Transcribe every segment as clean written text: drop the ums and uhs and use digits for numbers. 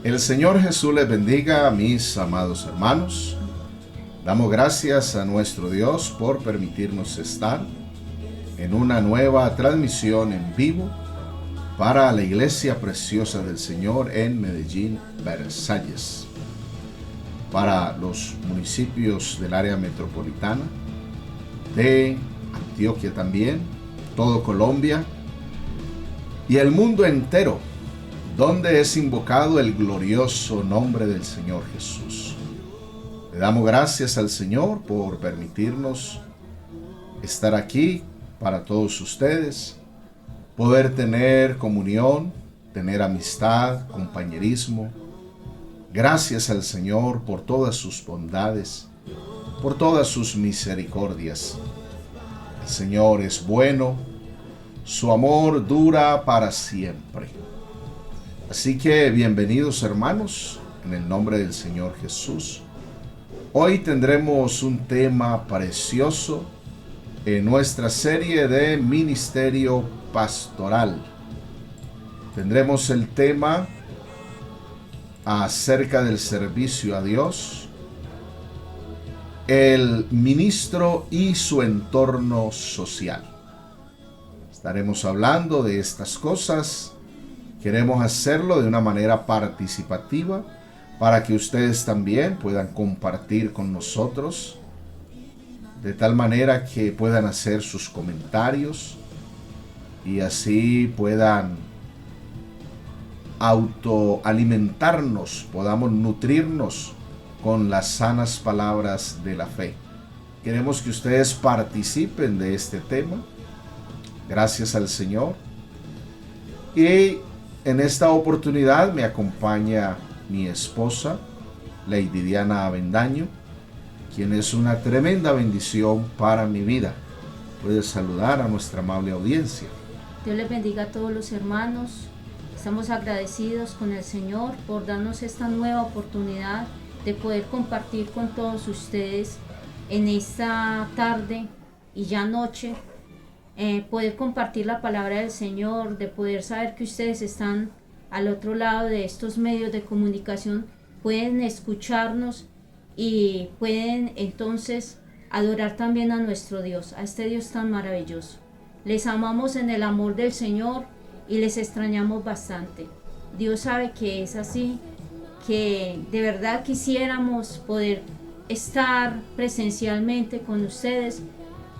El Señor Jesús les bendiga, mis amados hermanos. Damos gracias a nuestro Dios por permitirnos estar en una nueva transmisión en vivo para la Iglesia Preciosa del Señor en Medellín, Versalles, para los municipios del área metropolitana, de Antioquia también, todo Colombia y el mundo entero, donde es invocado el glorioso nombre del Señor Jesús. Le damos gracias al Señor por permitirnos estar aquí para todos ustedes, poder tener comunión, tener amistad, compañerismo. Gracias al Señor por todas sus bondades, por todas sus misericordias. El Señor es bueno, su amor dura para siempre. Así que bienvenidos hermanos, en el nombre del Señor Jesús. Hoy tendremos un tema precioso en nuestra serie de Ministerio Pastoral. Tendremos el tema acerca del servicio a Dios, el ministro y su entorno social. Estaremos hablando de estas cosas. Queremos hacerlo de una manera participativa para que ustedes también puedan compartir con nosotros, de tal manera que puedan hacer sus comentarios y así puedan autoalimentarnos, podamos nutrirnos con las sanas palabras de la fe. Queremos que ustedes participen de este tema. Gracias al Señor. Y en esta oportunidad me acompaña mi esposa, Lady Diana Avendaño, quien es una tremenda bendición para mi vida. Puedes saludar a nuestra amable audiencia. Dios les bendiga a todos los hermanos. Estamos agradecidos con el Señor por darnos esta nueva oportunidad de poder compartir con todos ustedes en esta tarde y ya noche. Poder compartir la palabra del Señor, de poder saber que ustedes están al otro lado de estos medios de comunicación, pueden escucharnos y pueden entonces adorar también a nuestro Dios, a este Dios tan maravilloso. Les amamos en el amor del Señor y les extrañamos bastante. Dios sabe que es así, que de verdad quisiéramos poder estar presencialmente con ustedes,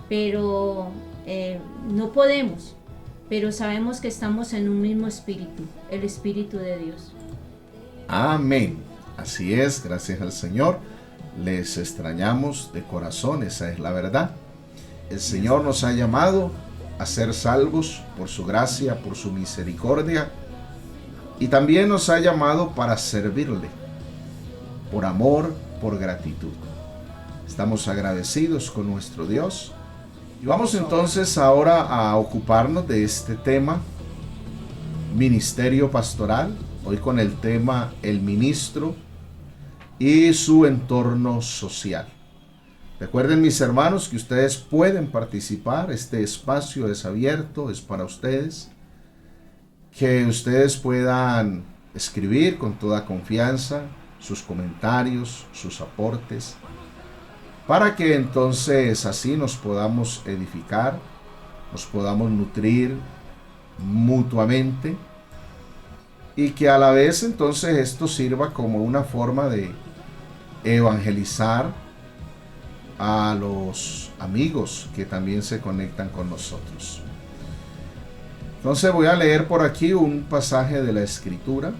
pero no podemos, pero sabemos que estamos en un mismo espíritu, el Espíritu de Dios. Amén. Así es, gracias al Señor. Les extrañamos de corazón, esa es la verdad. El Señor nos ha llamado a ser salvos por su gracia, por su misericordia, y también nos ha llamado para servirle, por amor, por gratitud. Estamos agradecidos con nuestro Dios. Y vamos entonces ahora a ocuparnos de este tema, ministerio pastoral, hoy con el tema el ministro y su entorno social. Recuerden mis hermanos que ustedes pueden participar, este espacio es abierto, es para ustedes, que ustedes puedan escribir con toda confianza sus comentarios, sus aportes, para que entonces así nos podamos edificar, nos podamos nutrir mutuamente y que a la vez entonces esto sirva como una forma de evangelizar a los amigos que también se conectan con nosotros. Entonces voy a leer por aquí un pasaje de la Escritura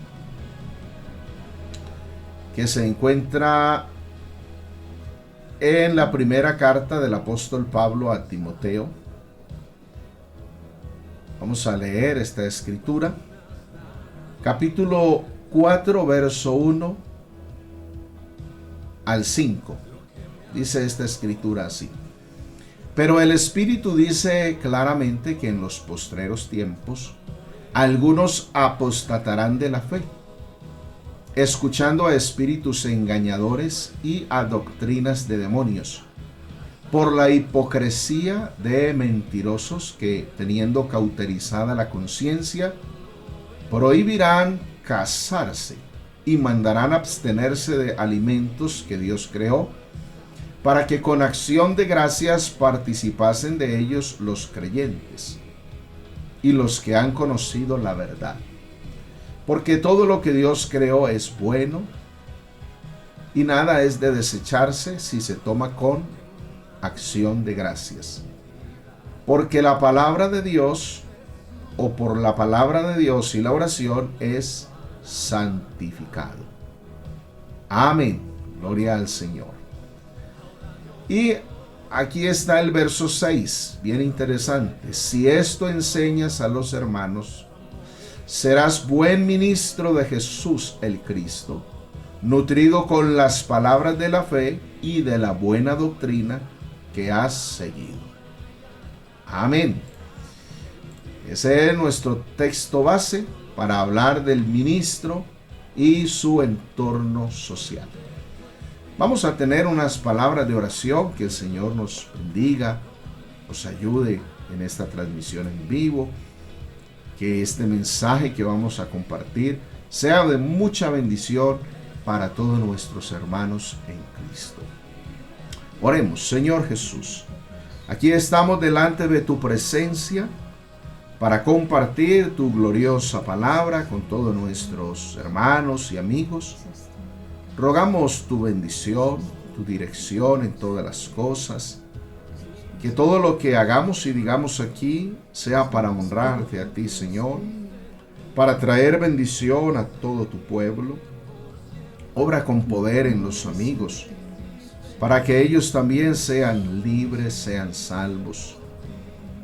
que se encuentra en la primera carta del apóstol Pablo a Timoteo. Vamos a leer esta escritura. Capítulo 4, verso 1 al 5. Dice esta escritura así: Pero el Espíritu dice claramente que en los postreros tiempos algunos apostatarán de la fe, escuchando a espíritus engañadores y a doctrinas de demonios, por la hipocresía de mentirosos que, teniendo cauterizada la conciencia, prohibirán casarse, y mandarán abstenerse de alimentos que Dios creó, para que con acción de gracias participasen de ellos los creyentes y los que han conocido la verdad. Porque todo lo que Dios creó es bueno, y nada es de desecharse si se toma con acción de gracias. Porque la palabra de Dios, o por la palabra de Dios y la oración, es santificado. Amén. Gloria al Señor. Y aquí está el verso 6, bien interesante. Si esto enseñas a los hermanos, serás buen ministro de Jesús el Cristo, nutrido con las palabras de la fe y de la buena doctrina que has seguido. Amén. Ese es nuestro texto base para hablar del ministro y su entorno social. Vamos a tener unas palabras de oración, que el Señor nos bendiga, nos ayude en esta transmisión en vivo, que este mensaje que vamos a compartir sea de mucha bendición para todos nuestros hermanos en Cristo. Oremos. Señor Jesús, aquí estamos delante de tu presencia para compartir tu gloriosa palabra con todos nuestros hermanos y amigos. Rogamos tu bendición, tu dirección en todas las cosas, que todo lo que hagamos y digamos aquí sea para honrarte a ti, Señor, para traer bendición a todo tu pueblo. Obra con poder en los amigos, para que ellos también sean libres, sean salvos.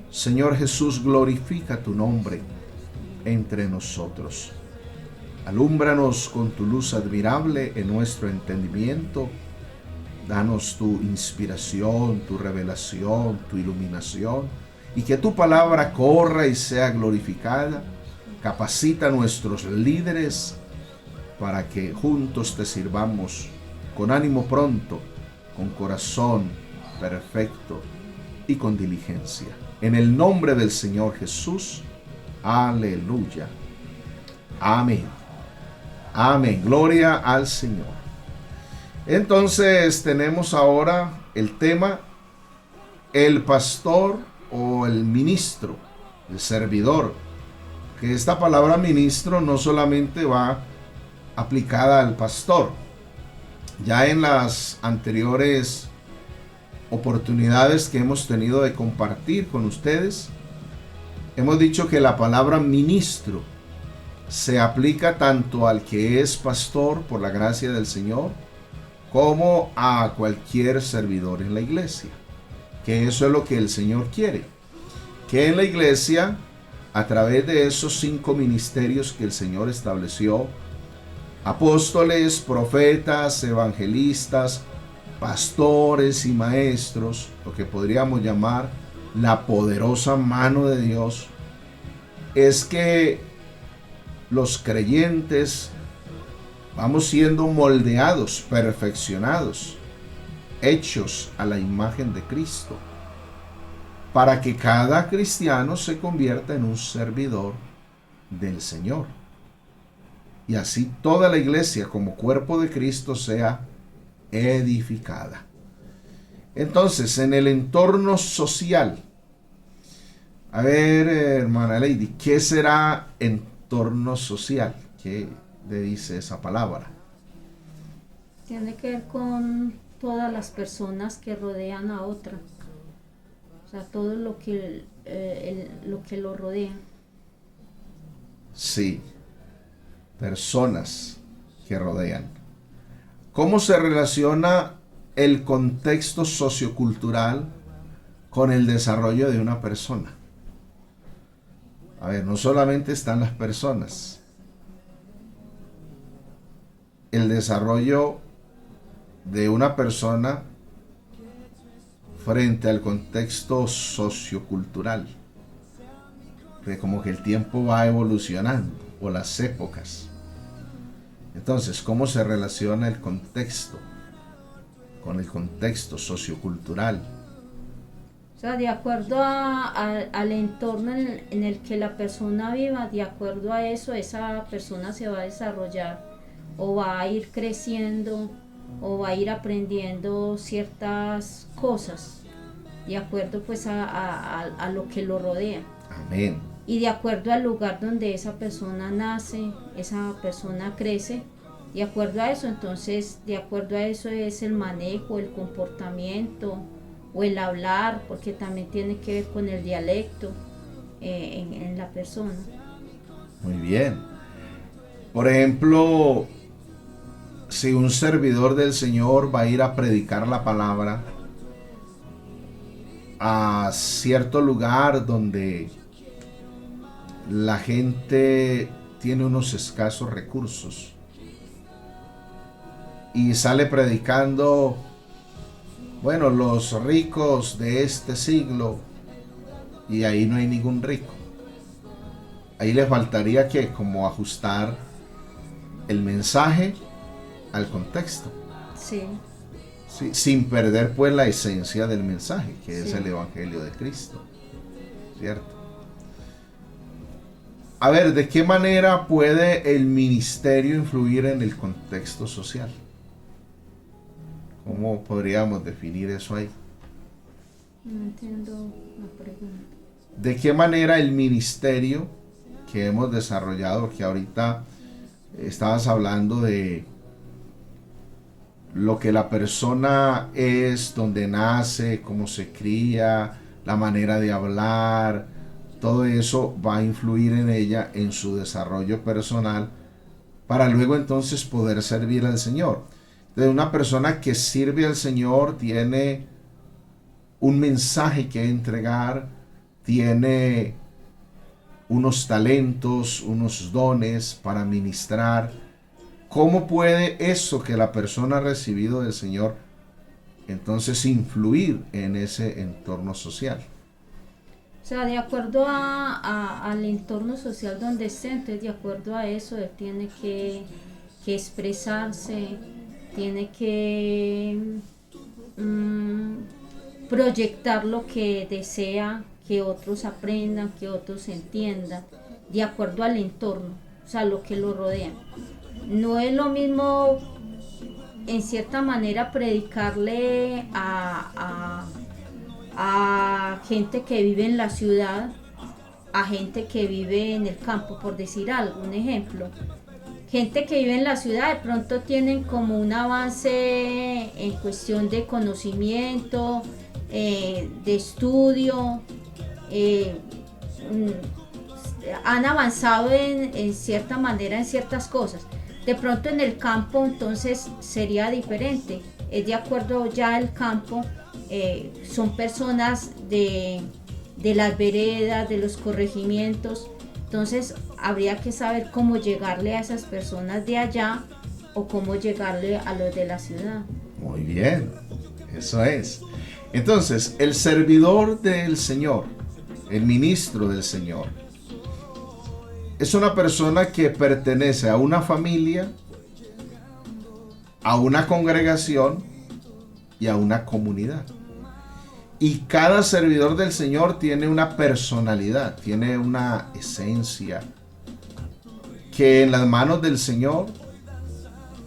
Señor Jesús, glorifica tu nombre entre nosotros. Alúmbranos con tu luz admirable en nuestro entendimiento. Danos tu inspiración, tu revelación, tu iluminación, y que tu palabra corra y sea glorificada. Capacita a nuestros líderes para que juntos te sirvamos con ánimo pronto, con corazón perfecto y con diligencia. En el nombre del Señor Jesús. Aleluya. Amén. Amén. Gloria al Señor. Entonces tenemos ahora el tema, el pastor o el ministro, el servidor. Que esta palabra ministro no solamente va aplicada al pastor. Ya en las anteriores oportunidades que hemos tenido de compartir con ustedes, hemos dicho que la palabra ministro se aplica tanto al que es pastor por la gracia del Señor, como a cualquier servidor en la iglesia. Que eso es lo que el Señor quiere. Que en la iglesia, a través de esos 5 ministerios que el Señor estableció, apóstoles, profetas, evangelistas, pastores y maestros, lo que podríamos llamar la poderosa mano de Dios, es que los creyentes vamos siendo moldeados, perfeccionados, hechos a la imagen de Cristo, para que cada cristiano se convierta en un servidor del Señor. Y así toda la iglesia como cuerpo de Cristo sea edificada. Entonces, en el entorno social, a ver, hermana Lady, ¿qué será entorno social? ¿Qué le dice esa palabra? Tiene que ver con todas las personas que rodean a otra. O sea, todo lo que lo rodea. Sí, personas que rodean. ¿Cómo se relaciona el contexto sociocultural con el desarrollo de una persona? A ver, no solamente están las personas. El desarrollo de una persona frente al contexto sociocultural. Que como que el tiempo va evolucionando, o las épocas. Entonces, ¿cómo se relaciona el contexto con el contexto sociocultural? O sea, de acuerdo al entorno en el que la persona viva, de acuerdo a eso, esa persona se va a desarrollar o va a ir creciendo o va a ir aprendiendo ciertas cosas de acuerdo pues a lo que lo rodea. Amén. Y de acuerdo al lugar donde esa persona nace, esa persona crece, de acuerdo a eso, entonces, de acuerdo a eso es el manejo, el comportamiento o el hablar, porque también tiene que ver con el dialecto en la persona. Muy bien. Por ejemplo, si un servidor del Señor va a ir a predicar la palabra a cierto lugar donde la gente tiene unos escasos recursos y sale predicando, bueno, los ricos de este siglo, y ahí no hay ningún rico. Ahí le faltaría que como ajustar el mensaje al contexto. Sí. Sí, sin perder pues la esencia del mensaje, que es Sí. el Evangelio de Cristo. ¿Cierto? A ver, ¿de qué manera puede el ministerio influir en el contexto social? ¿Cómo podríamos definir eso ahí? No entiendo la pregunta. ¿De qué manera el ministerio que hemos desarrollado, que ahorita estabas hablando de lo que la persona es, donde nace, cómo se cría, la manera de hablar, todo eso va a influir en ella, en su desarrollo personal, para luego entonces poder servir al Señor? Entonces, una persona que sirve al Señor tiene un mensaje que entregar, tiene unos talentos, unos dones para ministrar. ¿Cómo puede eso que la persona ha recibido del Señor entonces influir en ese entorno social? O sea, de acuerdo al entorno social donde esté, entonces de acuerdo a eso, él tiene que expresarse, tiene que proyectar lo que desea que otros aprendan, que otros entiendan, de acuerdo al entorno, o sea, lo que lo rodea. No es lo mismo, en cierta manera, predicarle a gente que vive en la ciudad, a gente que vive en el campo, por decir algo, un ejemplo. Gente que vive en la ciudad de pronto tienen como un avance en cuestión de conocimiento, de estudio, han avanzado en cierta manera en ciertas cosas. De pronto en el campo entonces sería diferente, es de acuerdo ya al campo, son personas de las veredas, de los corregimientos, entonces habría que saber cómo llegarle a esas personas de allá o cómo llegarle a los de la ciudad. Muy bien, eso es. Entonces, el servidor del Señor, el ministro del Señor, es una persona que pertenece a una familia, a una congregación y a una comunidad. Y cada servidor del Señor tiene una personalidad, tiene una esencia, que en las manos del Señor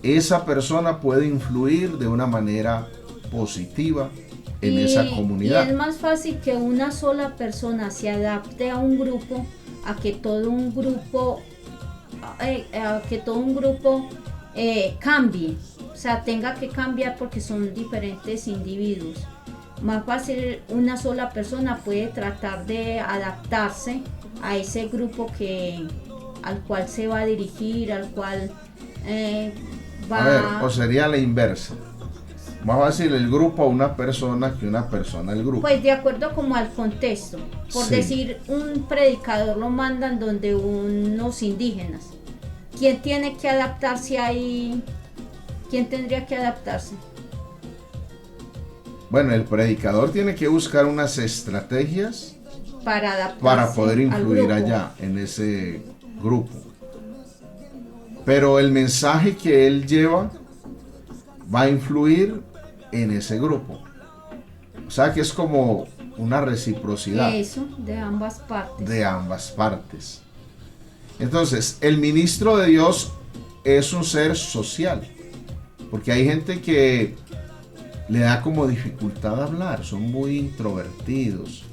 esa persona puede influir de una manera positiva en esa comunidad. Y es más fácil que una sola persona se adapte a un grupo a que todo un grupo cambie, o sea, tenga que cambiar porque son diferentes individuos. Más fácil una sola persona puede tratar de adaptarse a ese grupo al cual se va a dirigir, al cual va a ver, o sería la inversa. Más fácil el grupo a una persona que una persona al grupo. Pues de acuerdo como al contexto. Por Sí. decir, un predicador lo mandan donde unos indígenas. ¿Quién tiene que adaptarse ahí? ¿Quién tendría que adaptarse? Bueno, el predicador tiene que buscar unas estrategias Para adaptarse para poder al influir grupo. allá, en ese grupo. Pero el mensaje que él lleva va a influir en ese grupo. O sea que es como una reciprocidad Eso, de ambas partes. de ambas partes. Entonces, el ministro de Dios es un ser social, porque hay gente que le da como dificultad hablar, son muy introvertidos,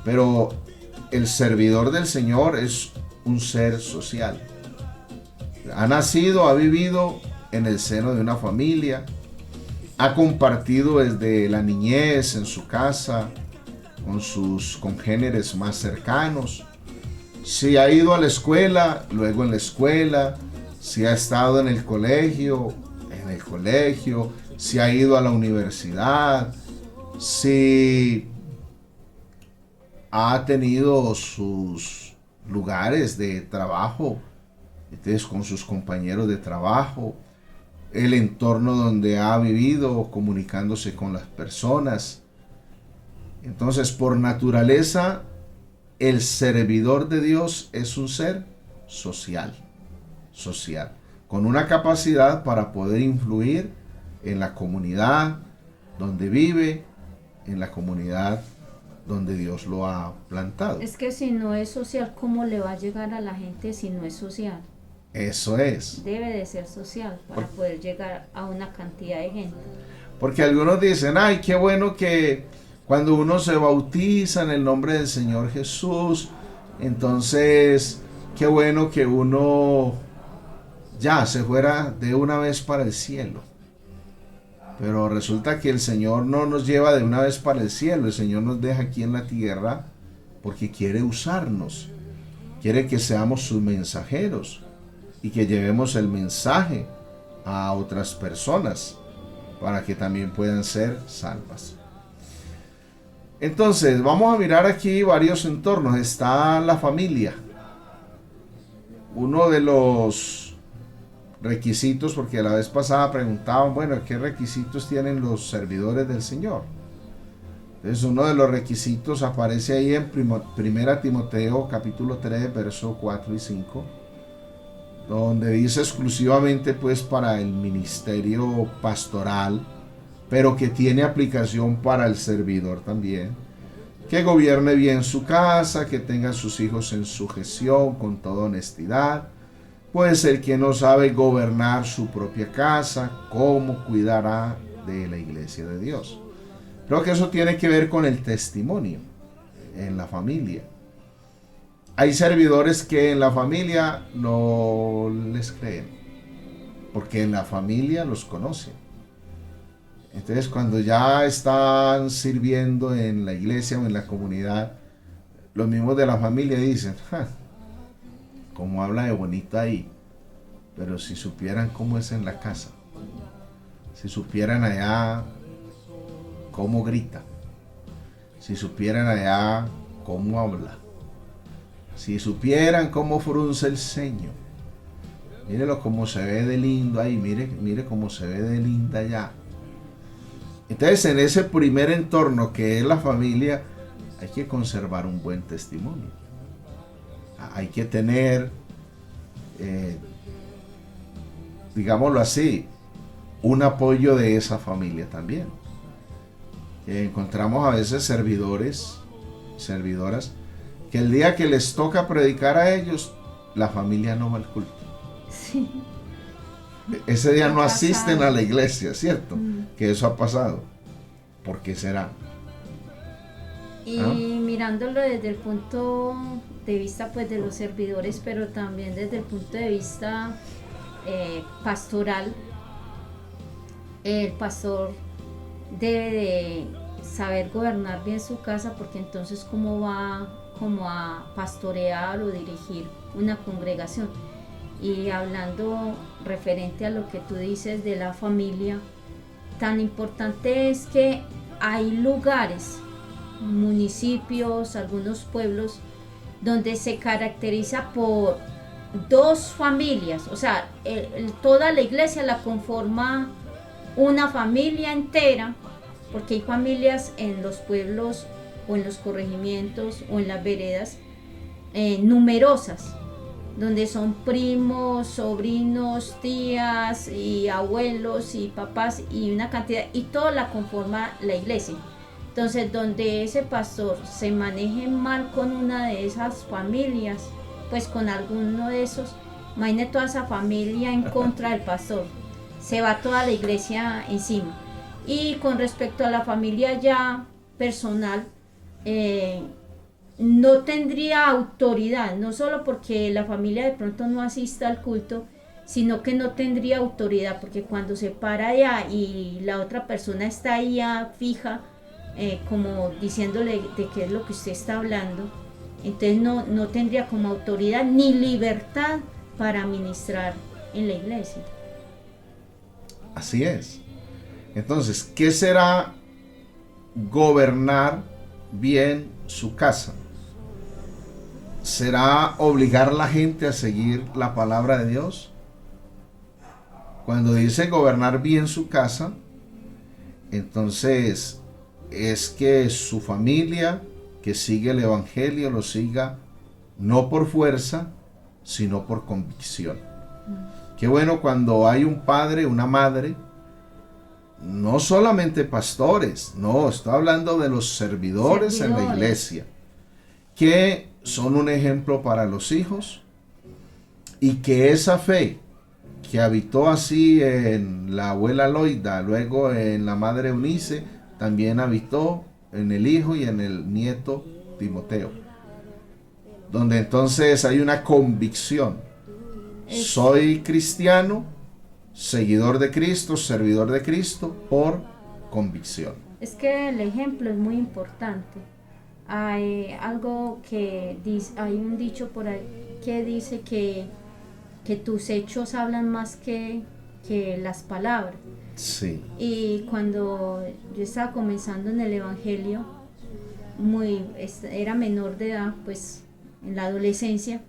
pero el servidor del Señor es un ser social. Ha nacido, ha vivido en el seno de una familia, ha compartido desde la niñez en su casa con sus congéneres más cercanos. Si ha ido a la escuela, luego en la escuela, si ha estado en el colegio, si ha ido a la universidad, si ha tenido sus lugares de trabajo, entonces con sus compañeros de trabajo, el entorno donde ha vivido, comunicándose con las personas. Entonces, por naturaleza, el servidor de Dios es un ser social, con una capacidad para poder influir en la comunidad donde vive, en la comunidad donde Dios lo ha plantado. Es que si no es social, ¿cómo le va a llegar a la gente si no es social? Eso es. Debe de ser social para poder llegar a una cantidad de gente. Porque algunos dicen, ay, qué bueno que cuando uno se bautiza en el nombre del Señor Jesús, entonces qué bueno que uno ya se fuera de una vez para el cielo. Pero resulta que el Señor no nos lleva de una vez para el cielo, el Señor nos deja aquí en la tierra porque quiere usarnos, quiere que seamos sus mensajeros y que llevemos el mensaje a otras personas para que también puedan ser salvas. Entonces, vamos a mirar aquí varios entornos. Está la familia. Uno de los requisitos, porque la vez pasada preguntaban, bueno, ¿qué requisitos tienen los servidores del Señor? Entonces, uno de los requisitos aparece ahí en 1 Timoteo capítulo 3, versos 4 y 5, donde dice exclusivamente pues para el ministerio pastoral, pero que tiene aplicación para el servidor también, que gobierne bien su casa, que tenga a sus hijos en sujeción con toda honestidad, pues el que no sabe gobernar su propia casa, ¿cómo cuidará de la iglesia de Dios? Creo que eso tiene que ver con el testimonio en la familia. Hay servidores que en la familia no les creen, porque en la familia los conocen. Entonces, cuando ya están sirviendo en la iglesia o en la comunidad, los mismos de la familia dicen, cómo habla de bonito ahí, pero si supieran cómo es en la casa, si supieran allá cómo grita, si supieran allá cómo habla, si supieran cómo frunce el ceño, mírelo cómo se ve de lindo ahí, mire cómo se ve de linda allá. Entonces, en ese primer entorno que es la familia, hay que conservar un buen testimonio. Hay que tener, digámoslo así, un apoyo de esa familia también. Encontramos a veces servidores, servidoras, que el día que les toca predicar a ellos, la familia no va al culto. Sí. Ese día no asisten a la iglesia, ¿cierto? Que eso ha pasado. ¿Por qué será? Y mirándolo desde el punto de vista pues de los servidores, pero también desde el punto de vista pastoral, el pastor debe de saber gobernar bien su casa, porque entonces cómo va como a pastorear o dirigir una congregación. Y hablando referente a lo que tú dices de la familia, tan importante es que hay lugares, municipios, algunos pueblos, donde se caracteriza por dos familias, o sea, toda la iglesia la conforma una familia entera, porque hay familias en los pueblos o en los corregimientos o en las veredas numerosas, donde son primos, sobrinos, tías y abuelos y papás y una cantidad, y todo la conforma la iglesia. Entonces, donde ese pastor se maneje mal con una de esas familias, pues con alguno de esos, Imagine toda esa familia en contra del pastor. Se va toda la iglesia encima. Y con respecto a la familia ya personal, no tendría autoridad, no solo porque la familia de pronto no asista al culto, sino que no tendría autoridad, porque cuando se para allá y la otra persona está ahí ya fija, como diciéndole de qué es lo que usted está hablando, entonces no tendría como autoridad ni libertad para ministrar en la iglesia. Así es. Entonces, ¿qué será gobernar bien su casa? ¿Será obligar a la gente a seguir la palabra de Dios? Cuando dice gobernar bien su casa, entonces es que su familia que sigue el evangelio lo siga no por fuerza, sino por convicción. Qué bueno cuando hay un padre, una madre, no solamente pastores, no, estoy hablando de los servidores en la iglesia, que son un ejemplo para los hijos, y que esa fe que habitó así en la abuela Loida, luego en la madre Eunice, también habitó en el hijo y en el nieto Timoteo, donde entonces hay una convicción: soy cristiano, seguidor de Cristo, servidor de Cristo, por convicción. Es que el ejemplo es muy importante. Hay algo que dice, hay un dicho por ahí que dice que tus hechos hablan más que las palabras. Sí. Y cuando yo estaba comenzando en el evangelio, era menor de edad, pues en la adolescencia,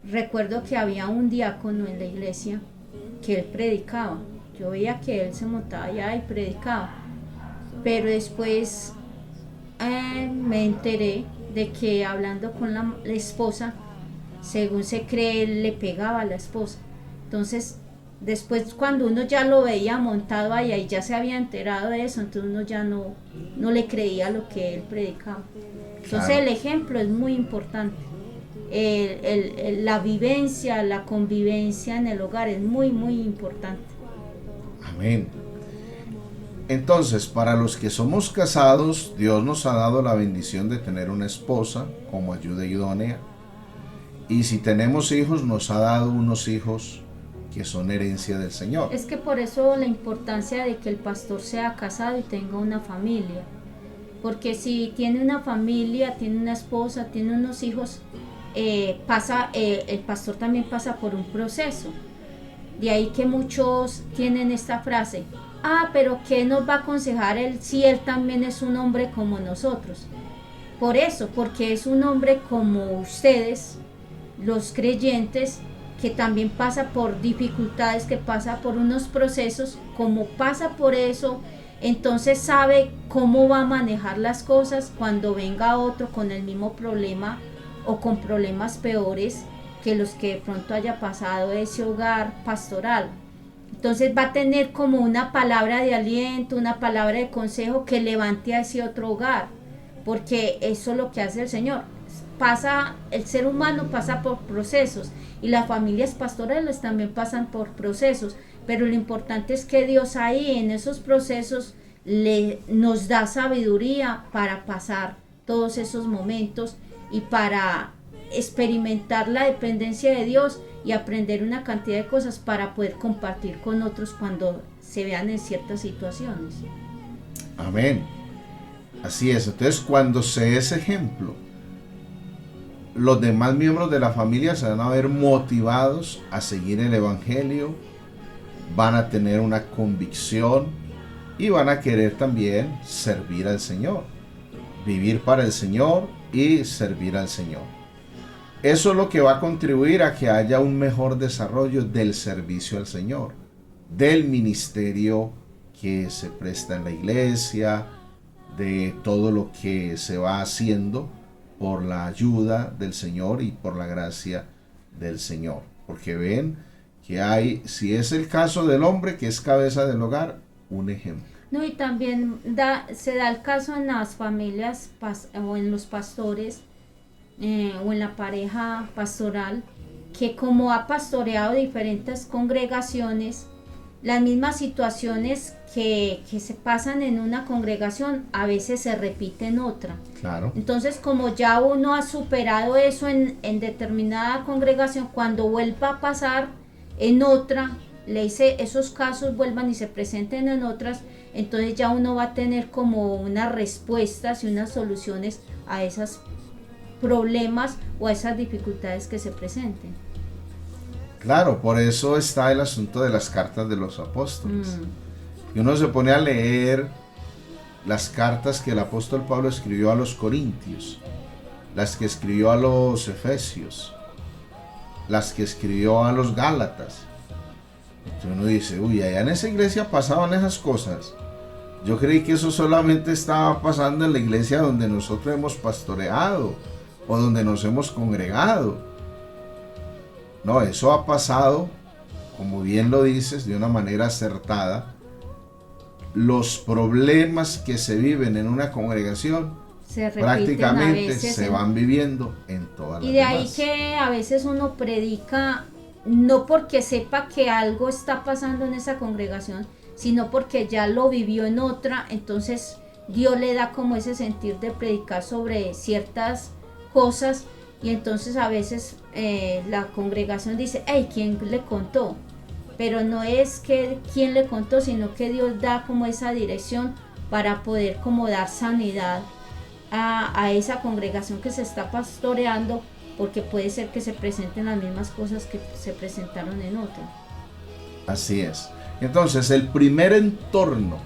recuerdo que había un diácono en la iglesia que él predicaba. Yo veía que él se montaba allá y predicaba, pero después me enteré de que hablando con la esposa, según se cree, él le pegaba a la esposa. Entonces después, cuando uno ya lo veía montado allá y ya se había enterado de eso, entonces uno ya no le creía lo que él predicaba. Entonces claro, el ejemplo es muy importante. La vivencia, la convivencia en el hogar es muy, muy importante. Amén. Entonces, para los que somos casados, Dios nos ha dado la bendición de tener una esposa como ayuda idónea. Y si tenemos hijos, nos ha dado unos hijos que son herencia del Señor. Es que por eso la importancia de que el pastor sea casado y tenga una familia. Porque si tiene una familia, tiene una esposa, tiene unos hijos, el pastor también pasa por un proceso. De ahí que muchos tienen esta frase: pero ¿qué nos va a aconsejar él si él también es un hombre como nosotros? Por eso, porque es un hombre como ustedes, los creyentes, que también pasa por dificultades, que pasa por unos procesos. Como pasa por eso, entonces sabe cómo va a manejar las cosas cuando venga otro con el mismo problema o con problemas peores que los que de pronto haya pasado ese hogar pastoral. Entonces va a tener como una palabra de aliento, una palabra de consejo que levante a ese otro hogar, porque eso es lo que hace el Señor. El ser humano pasa por procesos, y las familias pastorales también pasan por procesos, pero lo importante es que Dios ahí en esos procesos nos da sabiduría para pasar todos esos momentos y para experimentar la dependencia de Dios y aprender una cantidad de cosas para poder compartir con otros cuando se vean en ciertas situaciones. Amén. Así es. Entonces, cuando se es ejemplo, los demás miembros de la familia se van a ver motivados a seguir el evangelio, van a tener una convicción y van a querer también servir al Señor, vivir para el Señor y servir al Señor. Eso es lo que va a contribuir a que haya un mejor desarrollo del servicio al Señor, del ministerio que se presta en la iglesia, de todo lo que se va haciendo por la ayuda del Señor y por la gracia del Señor. Porque ven que hay, si es el caso del hombre que es cabeza del hogar, un ejemplo. No, y también se da el caso en las familias o en los pastores o en la pareja pastoral, que como ha pastoreado diferentes congregaciones, las mismas situaciones que se pasan en una congregación a veces se repiten en otra. Claro. Entonces, como ya uno ha superado eso en determinada congregación, cuando vuelva a pasar en otra, le dice esos casos vuelvan y se presenten en otras, entonces ya uno va a tener como unas respuestas y unas soluciones a esos problemas o a esas dificultades que se presenten. Claro, por eso está el asunto de las cartas de los apóstoles. Y uno se pone a leer las cartas que el apóstol Pablo escribió a los Corintios, las que escribió a los Efesios, las que escribió a los Gálatas. Entonces uno dice, uy, allá en esa iglesia pasaban esas cosas. Yo creí que eso solamente estaba pasando en la iglesia donde nosotros hemos pastoreado o donde nos hemos congregado. No, eso ha pasado, como bien lo dices, de una manera acertada. Los problemas que se viven en una congregación prácticamente se van viviendo en todas las demás. Y de ahí demás. que a veces uno predica no porque sepa que algo está pasando en esa congregación, sino porque ya lo vivió en otra, entonces Dios le da como ese sentir de predicar sobre ciertas cosas. Y entonces a veces la congregación dice, hey, ¿quién le contó? Pero no es que quién le contó, sino que Dios da como esa dirección para poder como dar sanidad a esa congregación que se está pastoreando, porque puede ser que se presenten las mismas cosas que se presentaron en otra. Así es. Entonces el primer entorno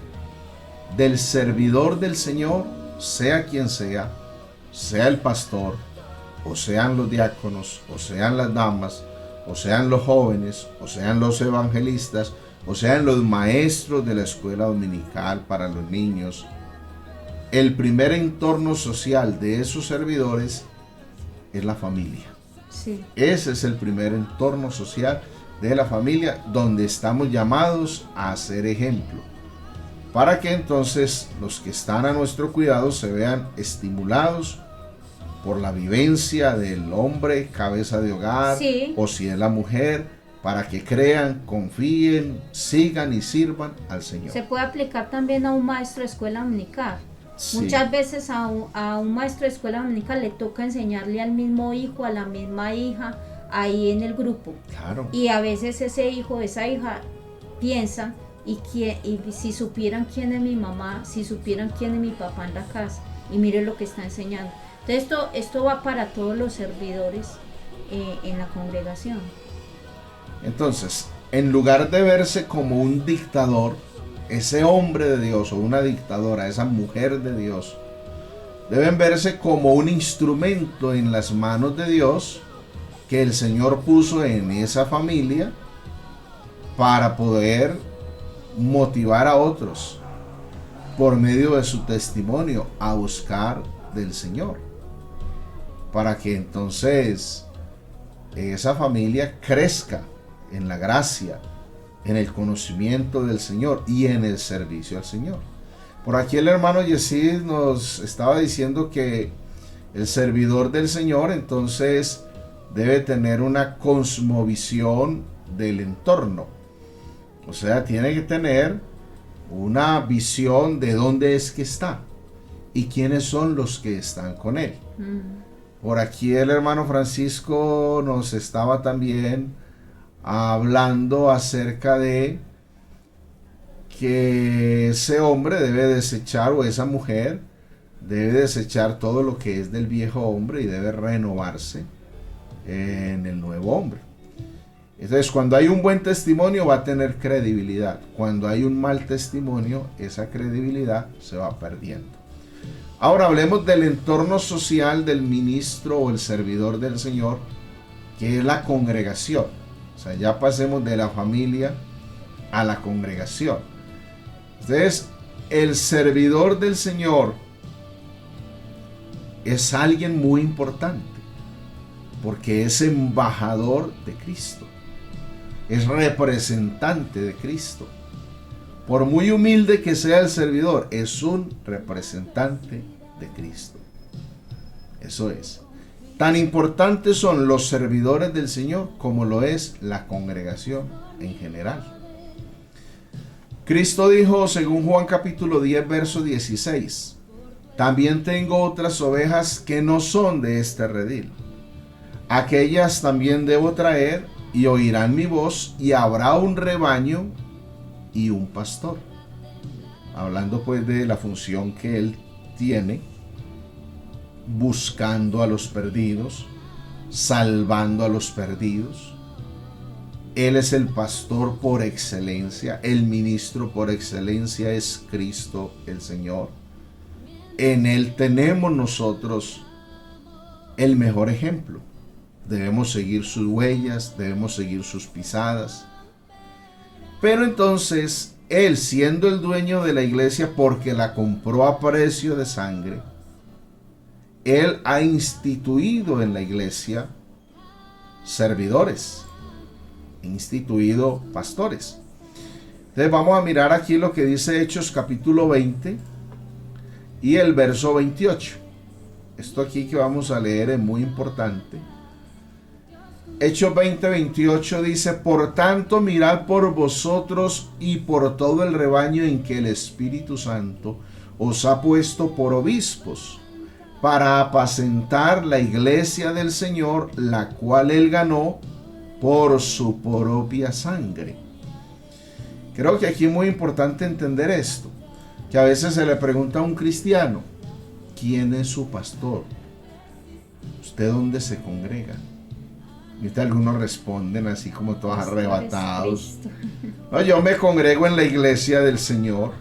del servidor del Señor, sea quien sea el pastor, o sean los diáconos, o sean las damas, o sean los jóvenes, o sean los evangelistas, o sean los maestros de la escuela dominical para los niños, el primer entorno social de esos servidores es la familia. Sí. Ese es el primer entorno social de la familia, donde estamos llamados a ser ejemplo, para que entonces los que están a nuestro cuidado se vean estimulados por la vivencia del hombre, cabeza de hogar, sí, o si es la mujer, para que crean, confíen, sigan y sirvan al Señor. Se puede aplicar también a un maestro de escuela dominical. Sí. Muchas veces a un maestro de escuela dominical le toca enseñarle al mismo hijo, a la misma hija, ahí en el grupo. Claro. Y a veces ese hijo, esa hija piensan, y si supieran quién es mi mamá, si supieran quién es mi papá en la casa, y mire lo que está enseñando. Entonces esto va para todos los servidores en la congregación. Entonces, en lugar de verse como un dictador, ese hombre de Dios o una dictadora, esa mujer de Dios, deben verse como un instrumento en las manos de Dios que el Señor puso en esa familia para poder motivar a otros por medio de su testimonio a buscar del Señor, para que entonces esa familia crezca en la gracia, en el conocimiento del Señor y en el servicio al Señor. Por aquí el hermano Yesid nos estaba diciendo que el servidor del Señor entonces debe tener una cosmovisión del entorno. O sea, tiene que tener una visión de dónde es que está y quiénes son los que están con él. Por aquí el hermano Francisco nos estaba también hablando acerca de que ese hombre debe desechar, o esa mujer debe desechar todo lo que es del viejo hombre y debe renovarse en el nuevo hombre. Entonces, cuando hay un buen testimonio va a tener credibilidad. Cuando hay un mal testimonio, esa credibilidad se va perdiendo. Ahora hablemos del entorno social del ministro o el servidor del Señor, que es la congregación. O sea, ya pasemos de la familia a la congregación. Entonces, el servidor del Señor es alguien muy importante, porque es embajador de Cristo, es representante de Cristo. Por muy humilde que sea el servidor, es un representante de Cristo. Eso es. Tan importantes son los servidores del Señor como lo es la congregación en general. Cristo dijo, según Juan capítulo 10, verso 16, también tengo otras ovejas que no son de este redil. Aquellas también debo traer y oirán mi voz, y habrá un rebaño y un pastor. Hablando pues de la función que él tiene, buscando a los perdidos, salvando a los perdidos. Él es el pastor por excelencia, el ministro por excelencia es Cristo el Señor. En Él tenemos nosotros el mejor ejemplo. Debemos seguir sus huellas, debemos seguir sus pisadas. Pero entonces, Él siendo el dueño de la iglesia porque la compró a precio de sangre, Él ha instituido en la iglesia servidores, instituido pastores. Entonces vamos a mirar aquí lo que dice Hechos capítulo 20 y el verso 28. Esto aquí que vamos a leer es muy importante. Hechos 20, 28 dice, por tanto mirad por vosotros y por todo el rebaño en que el Espíritu Santo os ha puesto por obispos, para apacentar la iglesia del Señor, la cual Él ganó por su propia sangre. Creo que aquí es muy importante entender esto, que a veces se le pregunta a un cristiano, ¿quién es su pastor? ¿Usted dónde se congrega? Y algunos responden así como todos arrebatados. No, yo me congrego en la iglesia del Señor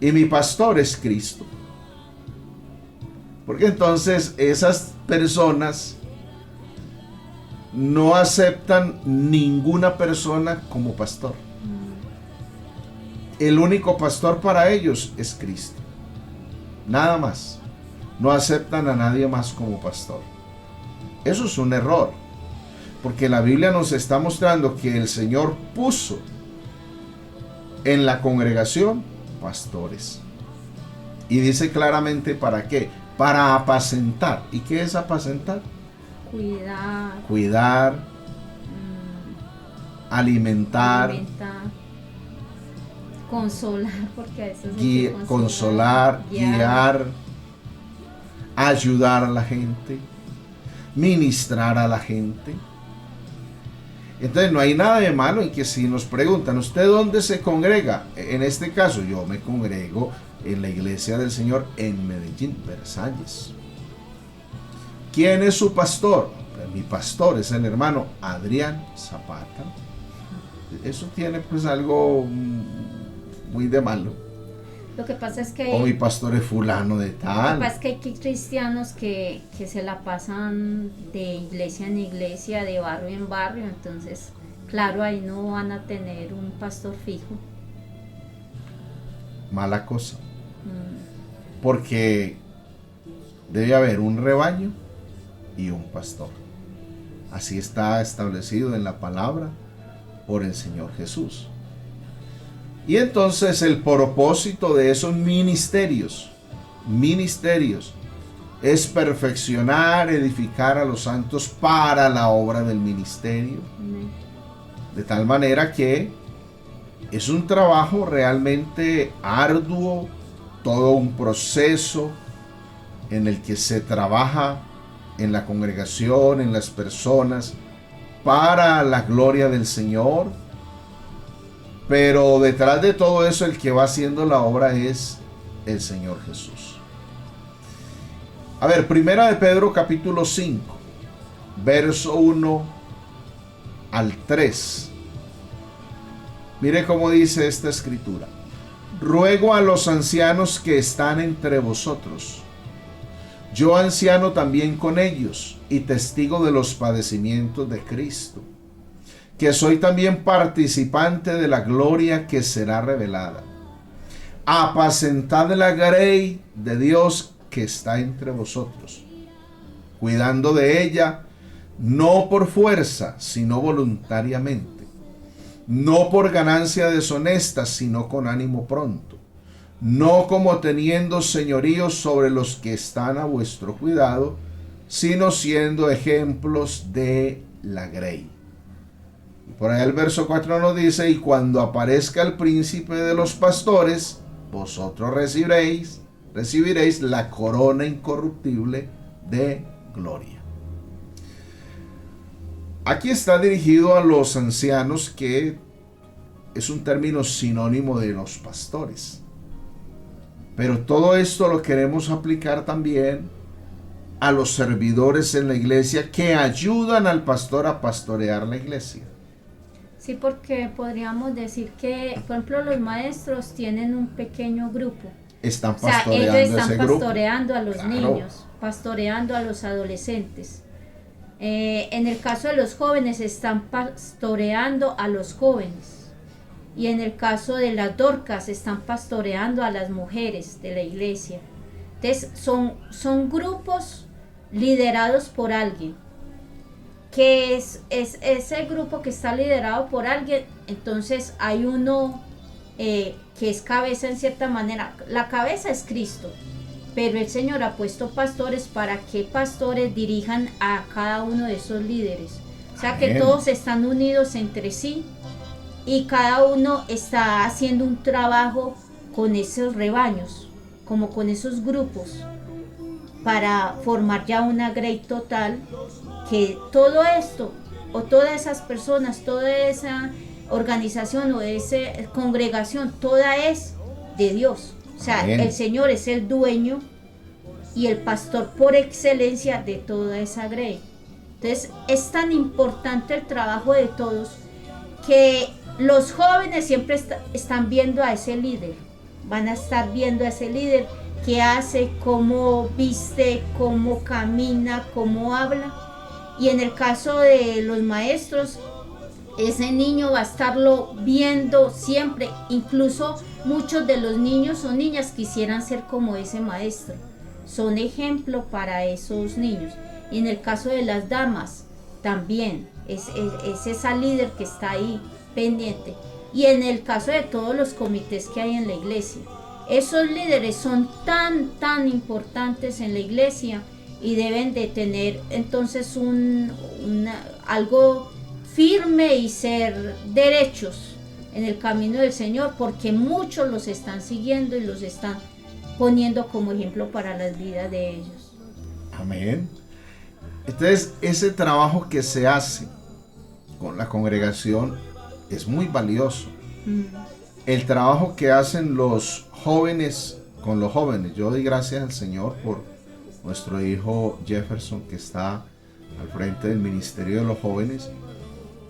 y mi pastor es Cristo. Porque entonces esas personas no aceptan ninguna persona como pastor. El único pastor para ellos es Cristo. Nada más. No aceptan a nadie más como pastor. Eso es un error. Porque la Biblia nos está mostrando que el Señor puso en la congregación pastores. Y dice claramente para qué. Para apacentar. ¿Y qué es apacentar? Cuidar. Alimentar. Consolar, porque a veces consolar, guiar, ayudar a la gente, ministrar a la gente. Entonces no hay nada de malo en que si nos preguntan, ¿usted dónde se congrega? En este caso yo me congrego en la iglesia del Señor en Medellín, Versalles. ¿Quién es su pastor? Mi pastor es el hermano Adrián Zapata. Eso tiene pues algo muy de malo. Lo que pasa es que o mi pastor es fulano de tal. Lo que pasa es que hay cristianos que se la pasan de iglesia en iglesia, de barrio en barrio, entonces claro, ahí no van a tener un pastor fijo. Mala cosa. Porque debe haber un rebaño y un pastor. Así está establecido en la palabra por el Señor Jesús. Y entonces el propósito de esos ministerios es perfeccionar, edificar a los santos para la obra del ministerio. De tal manera que es un trabajo realmente arduo, todo un proceso en el que se trabaja en la congregación, en las personas, para la gloria del Señor. Pero detrás de todo eso, el que va haciendo la obra es el Señor Jesús. A ver, Primera de Pedro capítulo 5, verso 1 al 3. Mire cómo dice esta escritura. Ruego a los ancianos que están entre vosotros, yo anciano también con ellos y testigo de los padecimientos de Cristo, que soy también participante de la gloria que será revelada. Apacentad la grey de Dios que está entre vosotros, cuidando de ella, no por fuerza, sino voluntariamente, no por ganancia deshonesta, sino con ánimo pronto, no como teniendo señorío sobre los que están a vuestro cuidado, sino siendo ejemplos de la grey. Por ahí el verso 4 nos dice, y cuando aparezca el príncipe de los pastores, vosotros recibiréis la corona incorruptible de gloria. Aquí está dirigido a los ancianos, que es un término sinónimo de los pastores. Pero todo esto lo queremos aplicar también a los servidores en la iglesia que ayudan al pastor a pastorear la iglesia. Sí, porque podríamos decir que, por ejemplo, los maestros tienen un pequeño grupo. Están O sea, pastoreando ellos están ese grupo. pastoreando a los Claro. niños, pastoreando a los adolescentes. En el caso de los jóvenes, están pastoreando a los jóvenes. Y en el caso de las dorcas, están pastoreando a las mujeres de la iglesia. Entonces, son grupos liderados por alguien. Que es ese grupo que está liderado por alguien. Entonces, hay uno que es cabeza en cierta manera. La cabeza es Cristo. Pero el Señor ha puesto pastores para que pastores dirijan a cada uno de esos líderes. O sea, que Amén. todos están unidos entre sí y cada uno está haciendo un trabajo con esos rebaños, como con esos grupos, para formar ya una grey total, que todo esto, o todas esas personas, toda esa organización o esa congregación, toda es de Dios. O sea, Amén. el Señor es el dueño y el pastor por excelencia de toda esa grey. Entonces, es tan importante el trabajo de todos que los jóvenes siempre están viendo a ese líder. Van a estar viendo a ese líder qué hace, cómo viste, cómo camina, cómo habla. Y en el caso de los maestros, ese niño va a estarlo viendo siempre. Incluso muchos de los niños o niñas quisieran ser como ese maestro. Son ejemplo para esos niños. Y en el caso de las damas, también es esa líder que está ahí pendiente. Y en el caso de todos los comités que hay en la iglesia, esos líderes son tan importantes en la iglesia y deben de tener entonces algo firme y ser derechos en el camino del Señor, porque muchos los están siguiendo y los están poniendo como ejemplo para las vidas de ellos. Amén. Entonces, ese trabajo que se hace con la congregación es muy valioso. El trabajo que hacen los jóvenes con los jóvenes. Yo doy gracias al Señor por nuestro hijo Jefferson, que está al frente del ministerio de los jóvenes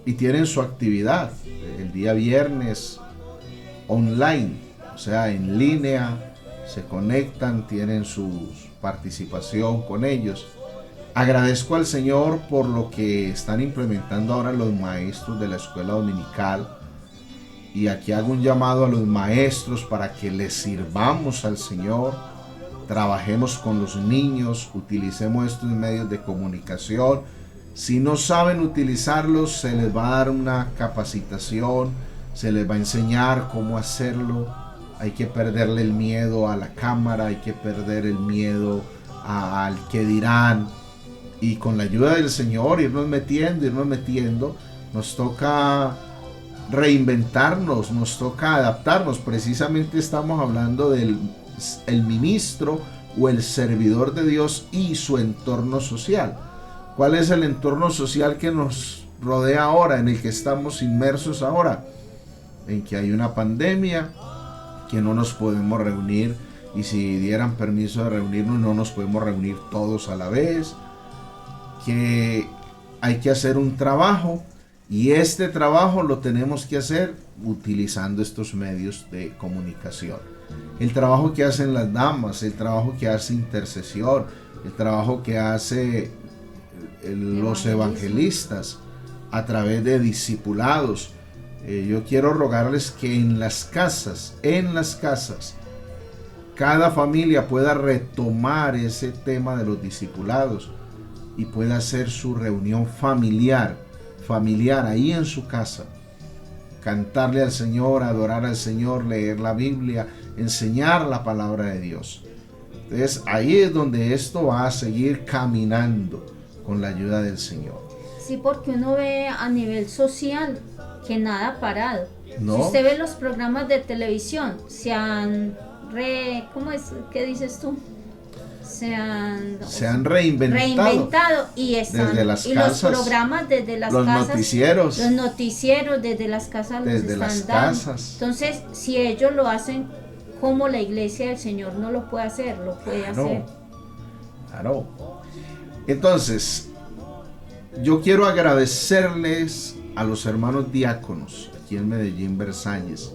y tienen su actividad el día viernes online, o sea, en línea, se conectan, tienen su participación con ellos. Agradezco al Señor por lo que están implementando ahora los maestros de la escuela dominical, y aquí hago un llamado a los maestros para que les sirvamos al Señor, trabajemos con los niños, utilicemos estos medios de comunicación. Si no saben utilizarlos, se les va a dar una capacitación, se les va a enseñar cómo hacerlo. Hay que perderle el miedo a la cámara, hay que perder el miedo al que dirán, y con la ayuda del Señor irnos metiendo. Nos toca reinventarnos, nos toca adaptarnos. Precisamente estamos hablando del el ministro o el servidor de Dios y su entorno social. ¿Cuál es el entorno social que nos rodea ahora, en el que estamos inmersos ahora? En que hay una pandemia, que no nos podemos reunir, y si dieran permiso de reunirnos no nos podemos reunir todos a la vez, que hay que hacer un trabajo, y este trabajo lo tenemos que hacer utilizando estos medios de comunicación. El trabajo que hacen las damas, el trabajo que hace intercesión, el trabajo que hace los evangelistas a través de discipulados. Yo quiero rogarles que en las casas, cada familia pueda retomar ese tema de los discipulados y pueda hacer su reunión familiar ahí en su casa, cantarle al Señor, adorar al Señor, leer la Biblia, enseñar la palabra de Dios. Entonces ahí es donde esto va a seguir caminando con la ayuda del Señor. Sí, porque uno ve a nivel social que nada ha parado. No. Si usted ve los programas de televisión, se han ¿cómo es? ¿Qué dices tú? Se han reinventado y están desde las y casas, los programas desde las los casas, noticieros desde las casas los desde están las dando. casas. Entonces, si ellos lo hacen, como la iglesia del Señor no lo puede hacer, lo puede hacer. Claro. Entonces, yo quiero agradecerles a los hermanos diáconos aquí en Medellín, Versalles,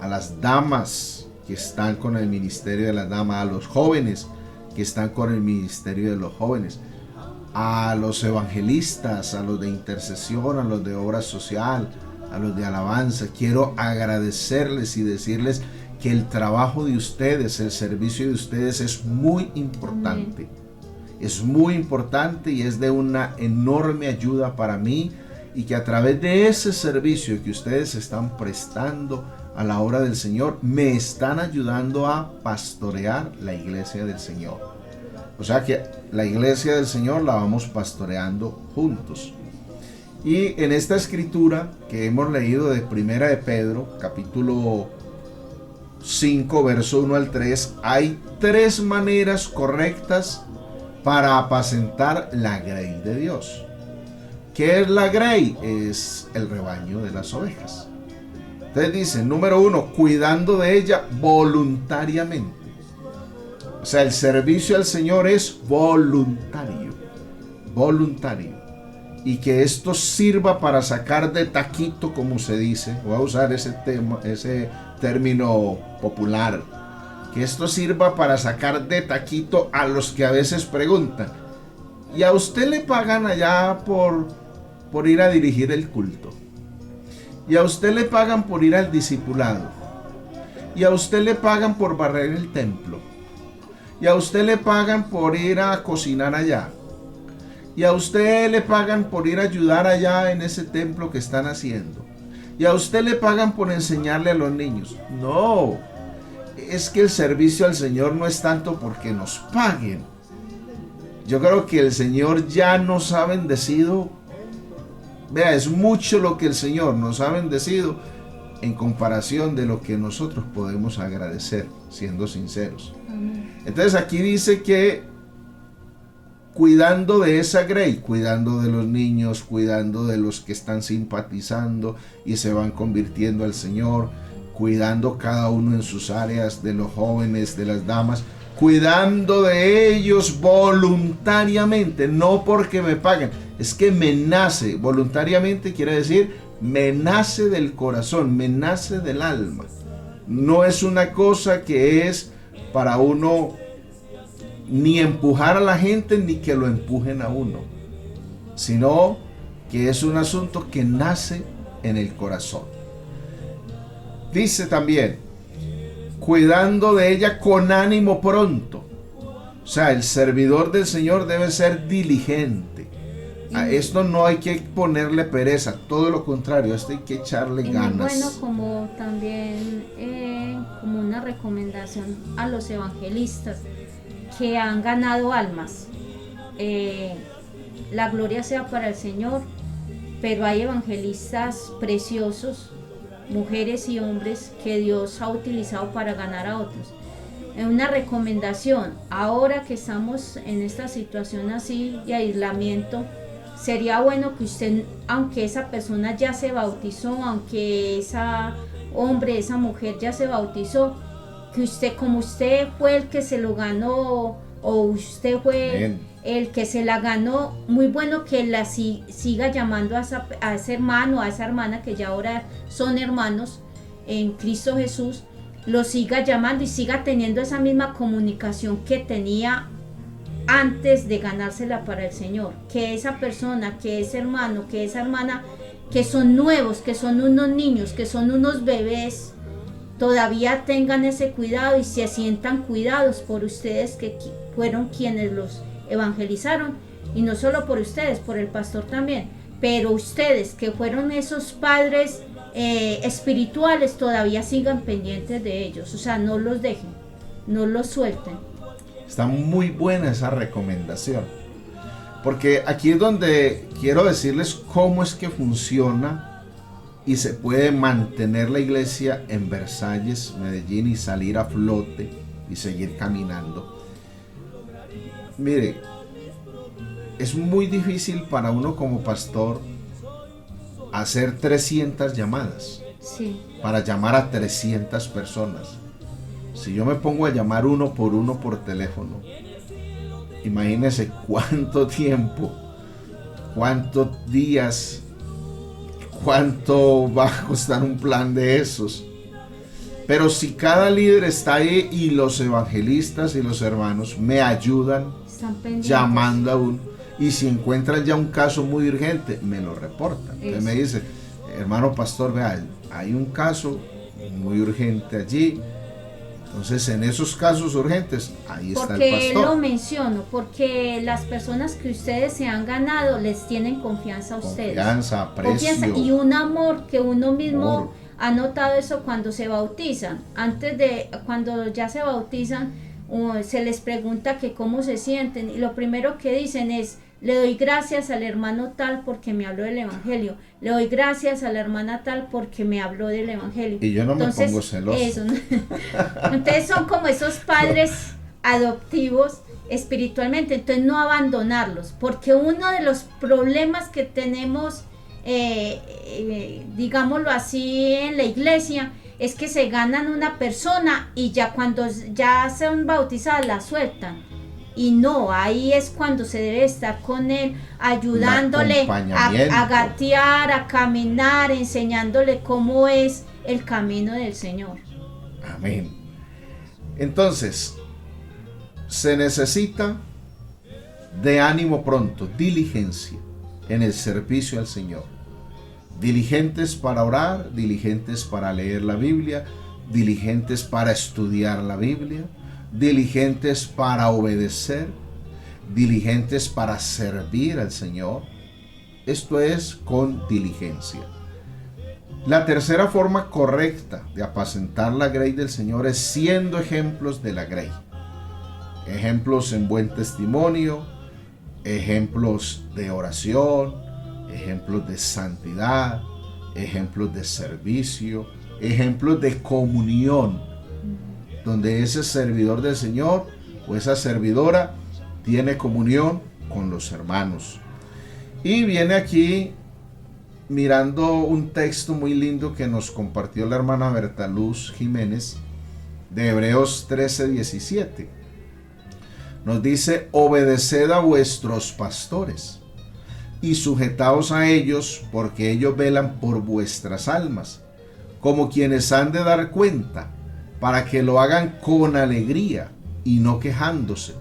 a las damas que están con el ministerio de las damas, a los jóvenes que están con el ministerio de los jóvenes, a los evangelistas, a los de intercesión, a los de obra social, a los de alabanza. Quiero agradecerles y decirles que el trabajo de ustedes, el servicio de ustedes es muy importante. Es muy importante y es de una enorme ayuda para mí, y que a través de ese servicio que ustedes están prestando a la obra del Señor, me están ayudando a pastorear la iglesia del Señor. O sea que la iglesia del Señor la vamos pastoreando juntos. Y en esta escritura que hemos leído de Primera de Pedro, capítulo 5, verso 1 al 3, hay 3 maneras correctas para apacentar la grey de Dios. ¿Qué es la grey? Es el rebaño de las ovejas. Entonces dice, número 1, cuidando de ella voluntariamente. O sea, el servicio al Señor es voluntario. Voluntario. Y que esto sirva para sacar de taquito, como se dice. Voy a usar ese término popular. Que esto sirva para sacar de taquito a los que a veces preguntan: ¿y a usted le pagan allá por ir a dirigir el culto? ¿Y a usted le pagan por ir al discipulado? ¿Y a usted le pagan por barrer el templo? ¿Y a usted le pagan por ir a cocinar allá? ¿Y a usted le pagan por ir a ayudar allá en ese templo que están haciendo? ¿Y a usted le pagan por enseñarle a los niños? No, es que el servicio al Señor no es tanto porque nos paguen. Yo creo que el Señor ya nos ha bendecido. Vea, es mucho lo que el Señor nos ha bendecido en comparación de lo que nosotros podemos agradecer, siendo sinceros. Entonces aquí dice que cuidando de esa grey, cuidando de los niños, cuidando de los que están simpatizando y se van convirtiendo al Señor, cuidando cada uno en sus áreas, de los jóvenes, de las damas, cuidando de ellos voluntariamente, no porque me paguen, es que me nace. Voluntariamente quiere decir me nace del corazón, me nace del alma. No es una cosa que es para uno ni empujar a la gente ni que lo empujen a uno, sino que es un asunto que nace en el corazón. Dice también, cuidando de ella con ánimo pronto. O sea, el servidor del Señor debe ser diligente. A esto no hay que ponerle pereza, todo lo contrario, a esto hay que echarle ganas. Bueno, como también como una recomendación a los evangelistas que han ganado almas. La gloria sea para el Señor, pero hay evangelistas preciosos, mujeres y hombres que Dios ha utilizado para ganar a otros. Una recomendación, ahora que estamos en esta situación así de aislamiento, sería bueno que usted, aunque esa persona ya se bautizó, aunque esa hombre, esa mujer ya se bautizó, que usted, como usted fue el que se lo ganó, o usted fue el que se la ganó, muy bueno que la siga llamando a ese hermano, a esa hermana, que ya ahora son hermanos en Cristo Jesús, lo siga llamando y siga teniendo esa misma comunicación que tenía antes de ganársela para el Señor. Que esa persona, que ese hermano, que esa hermana, que son nuevos, que son unos niños, que son unos bebés, todavía tengan ese cuidado y se sientan cuidados por ustedes, que fueron quienes los evangelizaron, y no solo por ustedes, por el pastor también, pero ustedes que fueron esos padres espirituales todavía sigan pendientes de ellos, o sea, no los dejen, no los suelten. Está muy buena esa recomendación, porque aquí es donde quiero decirles cómo es que funciona y se puede mantener la iglesia en Versalles, Medellín, y salir a flote y seguir caminando. Mire, es muy difícil para uno como pastor hacer 300 llamadas, Sí. para llamar a 300 personas. Si yo me pongo a llamar uno por teléfono, imagínense cuánto tiempo, cuántos días, cuánto va a costar un plan de esos. Pero si cada líder está ahí y los evangelistas y los hermanos me ayudan Están pendientes. llamando a uno, y si encuentran ya un caso muy urgente, me lo reportan. Entonces me dice, hermano pastor, vea, hay un caso muy urgente allí. Entonces, en esos casos urgentes, ahí está el Porque pastor. lo menciono, porque las personas que ustedes se han ganado les tienen confianza a ustedes. Confianza, aprecio. Confianza y un amor que uno mismo Amor. ha notado eso cuando se bautizan. Cuando ya se bautizan, se les pregunta que cómo se sienten y lo primero que dicen es: le doy gracias al hermano tal porque me habló del evangelio, le doy gracias a la hermana tal porque me habló del evangelio. Y yo no me pongo celoso. Eso, ¿no? Entonces son como esos padres adoptivos espiritualmente, entonces no abandonarlos, porque uno de los problemas que tenemos, digámoslo así, en la iglesia, es que se ganan una persona y ya cuando ya son bautizadas la sueltan. Y no, ahí es cuando se debe estar con él, ayudándole a gatear, a caminar, enseñándole cómo es el camino del Señor. Amén. Entonces, se necesita de ánimo pronto, diligencia en el servicio al Señor. Diligentes para orar, diligentes para leer la Biblia, diligentes para estudiar la Biblia, diligentes para obedecer, diligentes para servir al Señor. Esto es con diligencia. La tercera forma correcta de apacentar la grey del Señor es siendo ejemplos de la grey. Ejemplos en buen testimonio, ejemplos de oración, ejemplos de santidad, ejemplos de servicio, ejemplos de comunión, donde ese servidor del Señor o esa servidora tiene comunión con los hermanos. Y viene aquí mirando un texto muy lindo que nos compartió la hermana Bertaluz Jiménez de Hebreos 13:17. Nos dice: obedeced a vuestros pastores y sujetaos a ellos, porque ellos velan por vuestras almas, como quienes han de dar cuenta, para que lo hagan con alegría y no quejándose,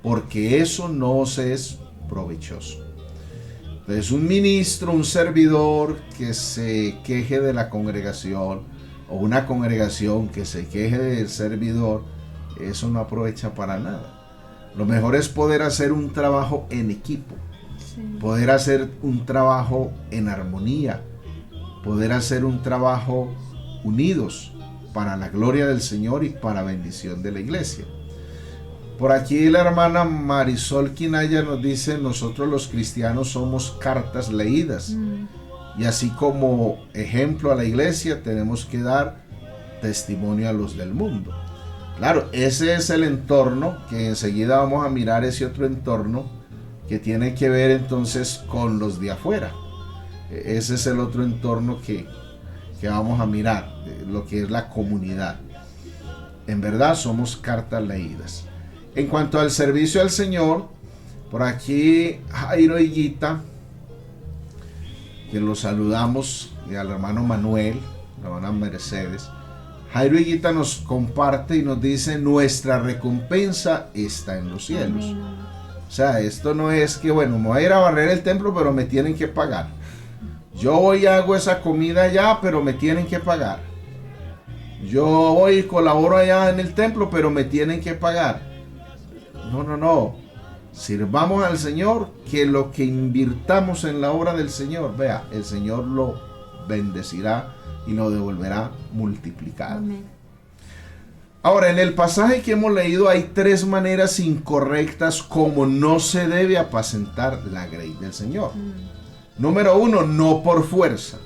porque eso no os es provechoso. Entonces, un ministro, un servidor que se queje de la congregación, o una congregación que se queje del servidor, eso no aprovecha para nada. Lo mejor es poder hacer un trabajo en equipo, poder hacer un trabajo en armonía, poder hacer un trabajo unidos para la gloria del Señor y para bendición de la iglesia. Por aquí la hermana Marisol Quinaya nos dice: nosotros los cristianos somos cartas leídas, y así como ejemplo a la iglesia tenemos que dar testimonio a los del mundo. Claro, ese es el entorno que enseguida vamos a mirar, ese otro entorno que tiene que ver entonces con los de afuera. Ese es el otro entorno que vamos a mirar, lo que es la comunidad. En verdad somos cartas leídas. En cuanto al servicio al Señor, por aquí Jairo Higuita, que lo saludamos, y al hermano Manuel, la hermana Mercedes. Jairo Higuita nos comparte y nos dice: nuestra recompensa está en los cielos. Amén. O sea, esto no es que, bueno, me voy a ir a barrer el templo, pero me tienen que pagar. Yo voy y hago esa comida allá, pero me tienen que pagar. Yo voy y colaboro allá en el templo, pero me tienen que pagar. No. Sirvamos al Señor, que lo que invirtamos en la obra del Señor, vea, el Señor lo bendecirá y lo devolverá multiplicado. Amén. Ahora, en el pasaje que hemos leído hay 3 maneras incorrectas como no se debe apacentar la grey del Señor. Número 1, no por fuerza.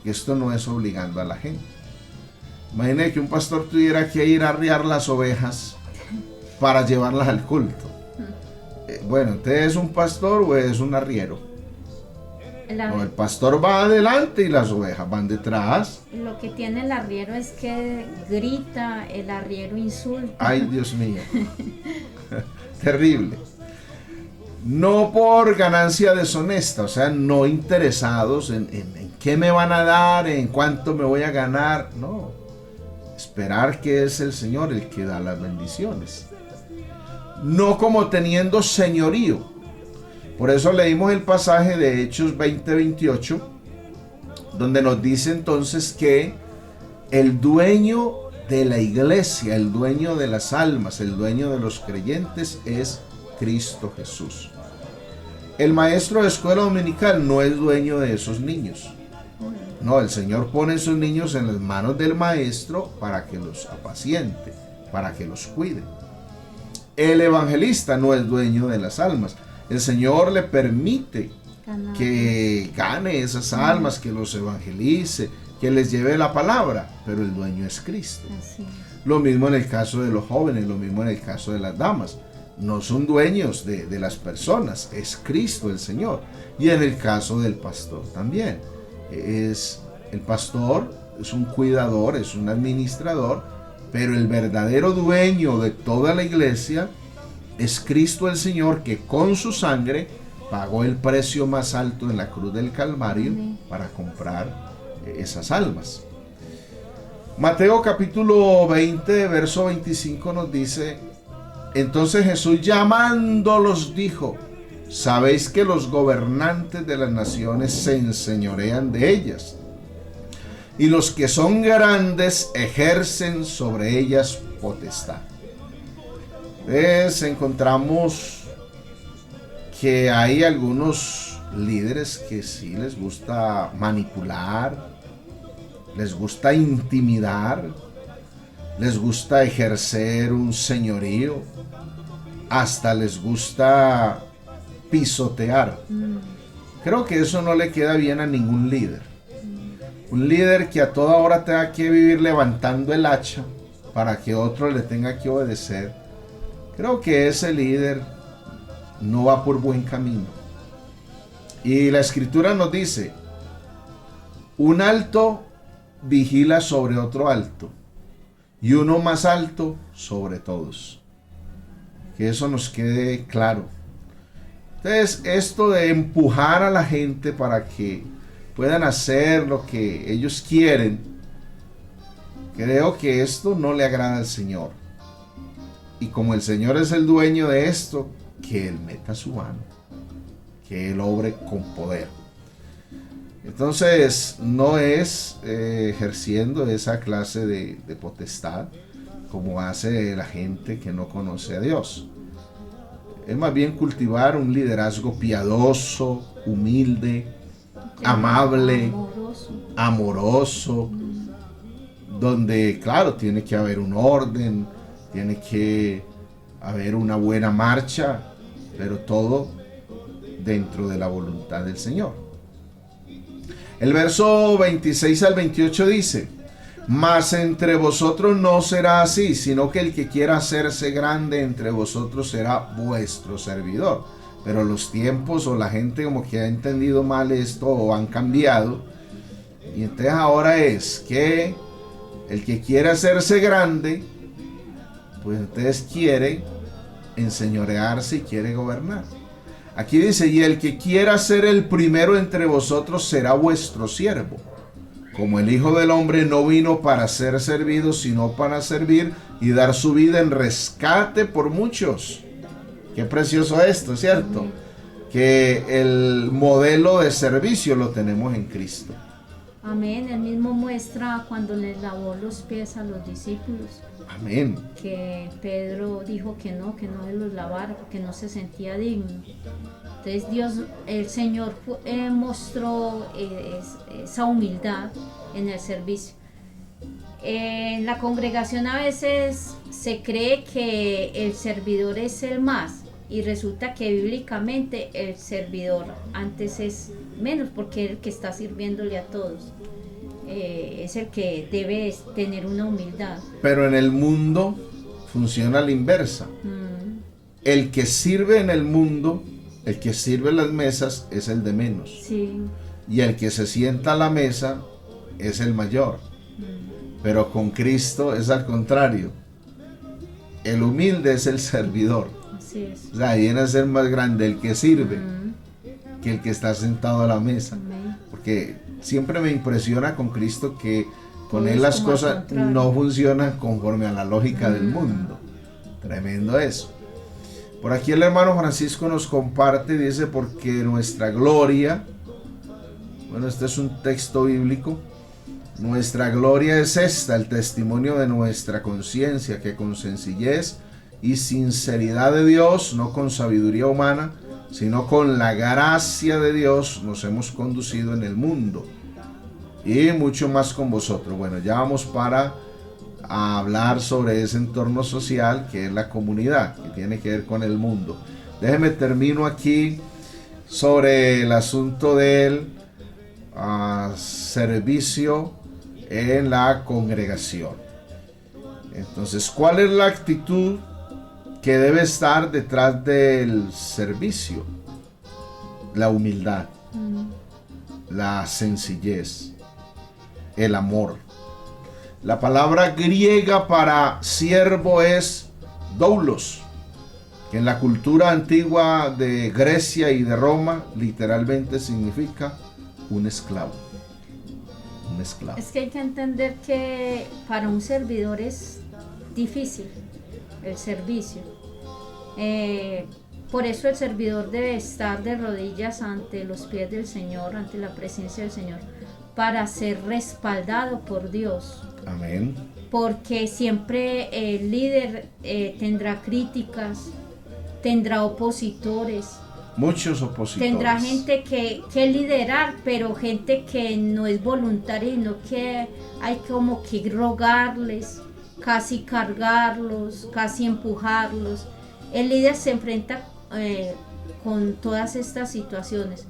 Esto no es obligando a la gente. Imagine que un pastor tuviera que ir a arriar las ovejas para llevarlas al culto. Bueno, ¿usted es un pastor o es un arriero? No, el pastor va adelante y las ovejas van detrás. Lo que tiene el arriero es que grita, el arriero insulta. Ay, Dios mío. Terrible. No por ganancia deshonesta, o sea, no interesados en qué me van a dar, en cuánto me voy a ganar. No. Esperar que es el Señor el que da las bendiciones. No como teniendo señorío. Por eso leímos el pasaje de Hechos 20:28, donde nos dice entonces que el dueño de la iglesia, el dueño de las almas, el dueño de los creyentes es Cristo Jesús. El maestro de escuela dominical no es dueño de esos niños. No, el Señor pone esos niños en las manos del maestro para que los apaciente, para que los cuide. El evangelista no es dueño de las almas. El Señor le permite que gane esas almas, que los evangelice, que les lleve la palabra, pero el dueño es Cristo. Lo mismo en el caso de los jóvenes, lo mismo en el caso de las damas. No son dueños de las personas, es Cristo el Señor. Y en el caso del pastor también. El pastor es un cuidador, es un administrador, pero el verdadero dueño de toda la iglesia es Cristo el Señor, que con su sangre pagó el precio más alto en la cruz del Calvario para comprar esas almas. Mateo capítulo 20, verso 25 nos dice: entonces Jesús llamándolos dijo: sabéis que los gobernantes de las naciones se enseñorean de ellas, y los que son grandes ejercen sobre ellas potestad. Entonces encontramos que hay algunos líderes que sí les gusta manipular, les gusta intimidar, les gusta ejercer un señorío, hasta les gusta pisotear. Creo que eso no le queda bien a ningún líder. Un líder que a toda hora tenga que vivir levantando el hacha para que otro le tenga que obedecer, creo que ese líder no va por buen camino. Y la escritura nos dice: un alto vigila sobre otro alto, y uno más alto sobre todos. Que eso nos quede claro. Entonces, esto de empujar a la gente para que puedan hacer lo que ellos quieren, creo que esto no le agrada al Señor. Y como el Señor es el dueño de esto, que Él meta su mano, que Él obre con poder. Entonces, no es ejerciendo esa clase de potestad como hace la gente que no conoce a Dios. Es más bien cultivar un liderazgo piadoso, humilde, amable, amoroso, donde, claro, tiene que haber un orden, tiene que haber una buena marcha, pero todo dentro de la voluntad del Señor. El verso 26 al 28 dice: mas entre vosotros no será así, sino que el que quiera hacerse grande entre vosotros será vuestro servidor. Pero los tiempos o la gente como que ha entendido mal esto o han cambiado. Y entonces ahora es que el que quiere hacerse grande, pues entonces quiere enseñorearse y quiere gobernar. Aquí dice: y el que quiera ser el primero entre vosotros será vuestro siervo. Como el Hijo del Hombre no vino para ser servido, sino para servir y dar su vida en rescate por muchos. Qué precioso esto, ¿cierto? Que el modelo de servicio lo tenemos en Cristo. Amén. Él mismo muestra cuando les lavó los pies a los discípulos. Amén. Que Pedro dijo que no se los lavara porque no se sentía digno. Entonces el Señor mostró esa humildad en el servicio. En la congregación a veces se cree que el servidor es el más, y resulta que bíblicamente el servidor antes es menos, porque es el que está sirviéndole a todos. Es el que debe tener una humildad. Pero en el mundo funciona a la inversa. El que sirve en el mundo, el que sirve en las mesas, es el de menos. Sí. Y el que se sienta a la mesa es el mayor. Pero con Cristo es al contrario. El humilde es el servidor. Así es. O sea, viene a ser más grande el que sirve que el que está sentado a la mesa. Amén. Porque siempre me impresiona con Cristo que con Todo Él es las como al cosas contrario. no funcionan conforme a la lógica del mundo. Tremendo eso. Por aquí el hermano Francisco nos comparte, dice, porque nuestra gloria, bueno, este es un texto bíblico, nuestra gloria es esta, el testimonio de nuestra conciencia, que con sencillez y sinceridad de Dios, no con sabiduría humana, sino con la gracia de Dios, nos hemos conducido en el mundo, y mucho más con vosotros. Bueno, ya vamos para hablar sobre ese entorno social que es la comunidad, que tiene que ver con el mundo. Déjeme termino aquí sobre el asunto del servicio en la congregación. Entonces, ¿cuál es la actitud que debe estar detrás del servicio? La humildad, la sencillez, el amor. La palabra griega para siervo es doulos, que en la cultura antigua de Grecia y de Roma literalmente significa un esclavo. Un esclavo. Es que hay que entender que para un servidor es difícil el servicio. Por eso el servidor debe estar de rodillas ante los pies del Señor, ante la presencia del Señor, para ser respaldado por Dios. Amén. Porque siempre el líder tendrá críticas, tendrá opositores, Muchos opositores. tendrá gente que liderar, pero gente que no es voluntaria, sino que hay como que rogarles, casi cargarlos, casi empujarlos. El líder se enfrenta con todas estas situaciones,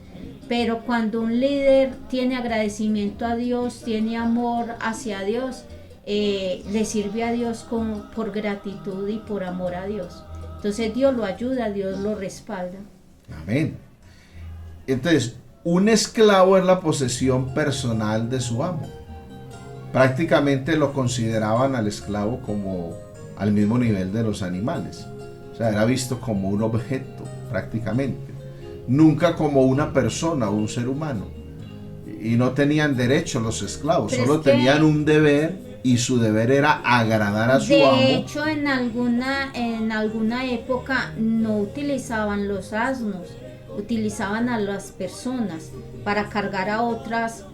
pero cuando un líder tiene agradecimiento a Dios, tiene amor hacia Dios, le sirve a Dios por gratitud y por amor a Dios. Entonces Dios lo ayuda, Dios lo respalda. Amén. Entonces, un esclavo es la posesión personal de su amo. Prácticamente lo consideraban al esclavo como al mismo nivel de los animales. O sea, era visto como un objeto, prácticamente. Nunca como una persona o un ser humano. Y no tenían derecho los esclavos, Pero solo es que, tenían un deber, y su deber era agradar a su amo. de hecho, en alguna época no utilizaban los asnos, utilizaban a las personas para cargar a otras.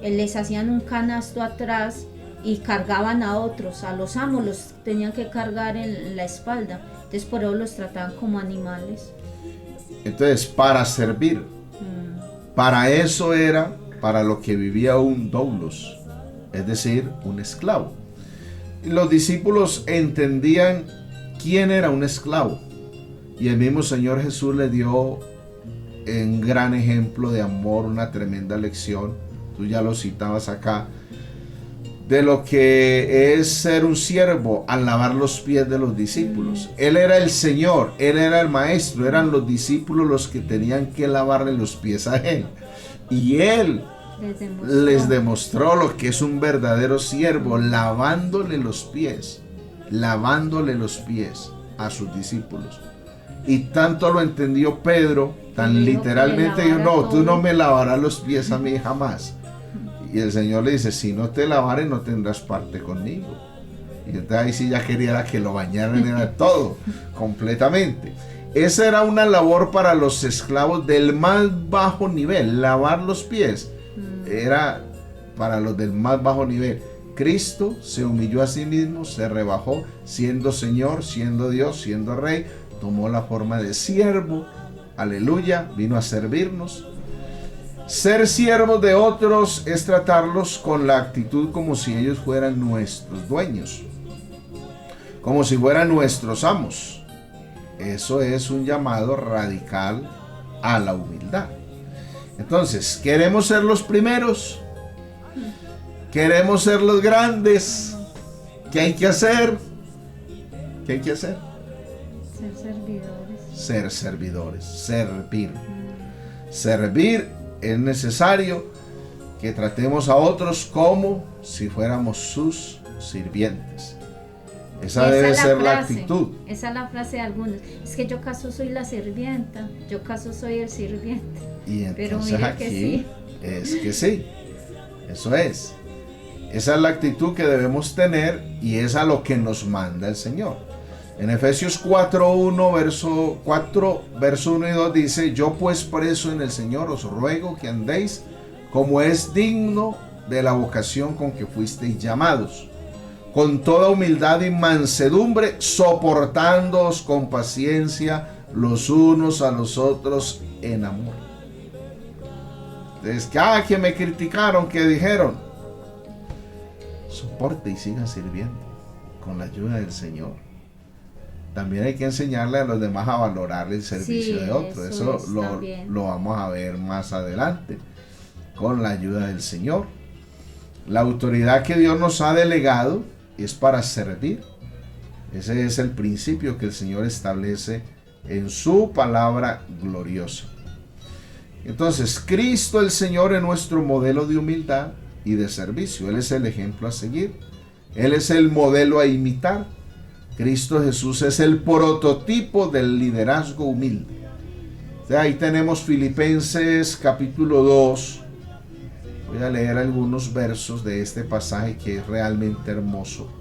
Les hacían un canasto atrás y cargaban a otros, a los amos los tenían que cargar en la espalda. Entonces por eso los trataban como animales. Entonces, para servir, para eso era para lo que vivía un doulos, es decir, un esclavo. Y los discípulos entendían quién era un esclavo, y el mismo Señor Jesús le dio un gran ejemplo de amor, una tremenda lección. Tú ya lo citabas acá, de lo que es ser un siervo al lavar los pies de los discípulos. Él era el Señor, Él era el Maestro, eran los discípulos los que tenían que lavarle los pies a Él. Y Él les demostró lo que es un verdadero siervo, lavándole los pies a sus discípulos. Y tanto lo entendió Pedro, tan literalmente dijo: no, tú no me lavarás los pies a mí jamás. Y el Señor le dice: si no te lavare, no tendrás parte conmigo. Y entonces ahí sí ya quería que lo bañaran, era todo, completamente. Esa era una labor para los esclavos del más bajo nivel. Lavar los pies era para los del más bajo nivel. Cristo se humilló a sí mismo, se rebajó, siendo Señor, siendo Dios, siendo Rey, tomó la forma de siervo, aleluya, vino a servirnos. Ser siervos de otros es tratarlos con la actitud como si ellos fueran nuestros dueños, como si fueran nuestros amos. Eso es un llamado radical a la humildad. Entonces, ¿queremos ser los primeros? ¿Queremos ser los grandes? ¿Qué hay que hacer? ¿Qué hay que hacer? Ser servidores. Ser servidores, servir. Servir es necesario que tratemos a otros como si fuéramos sus sirvientes. Esa debe ser la actitud. Esa es la frase de algunos. Es que yo caso soy la sirvienta, yo caso soy el sirviente. Y entonces pero mira aquí que sí. es que sí, eso es. Esa es la actitud que debemos tener y es a lo que nos manda el Señor. En Efesios 4, verso 1 y 2 dice: yo pues preso en el Señor os ruego que andéis como es digno de la vocación con que fuisteis llamados, con toda humildad y mansedumbre, soportándoos con paciencia los unos a los otros en amor. Entonces, que me criticaron, que dijeron, soporte y siga sirviendo con la ayuda del Señor. También hay que enseñarle a los demás a valorar el servicio de otros. Eso lo vamos a ver más adelante, con la ayuda del Señor. La autoridad que Dios nos ha delegado es para servir. Ese es el principio que el Señor establece en su palabra gloriosa. Entonces, Cristo el Señor es nuestro modelo de humildad y de servicio. Él es el ejemplo a seguir. Él es el modelo a imitar. Cristo Jesús es el prototipo del liderazgo humilde. Ahí tenemos Filipenses capítulo 2. Voy a leer algunos versos de este pasaje que es realmente hermoso.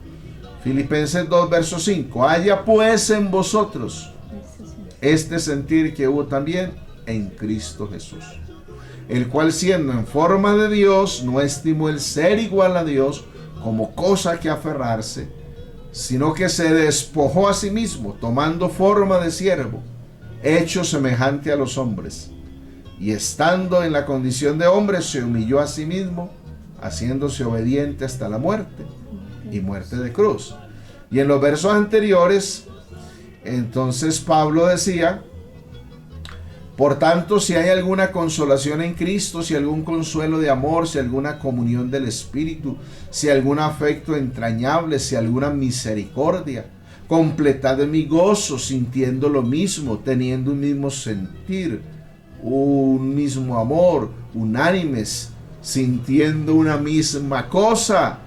Filipenses 2, verso 5. Haya pues en vosotros este sentir que hubo también en Cristo Jesús, el cual siendo en forma de Dios, no estimó el ser igual a Dios como cosa que aferrarse, sino que se despojó a sí mismo, tomando forma de siervo, hecho semejante a los hombres, y estando en la condición de hombre, se humilló a sí mismo, haciéndose obediente hasta la muerte, y muerte de cruz. Y en los versos anteriores, entonces Pablo decía: por tanto, si hay alguna consolación en Cristo, si algún consuelo de amor, si alguna comunión del Espíritu, si algún afecto entrañable, si alguna misericordia, completad mi gozo, sintiendo lo mismo, teniendo un mismo sentir, un mismo amor, unánimes, sintiendo una misma cosa.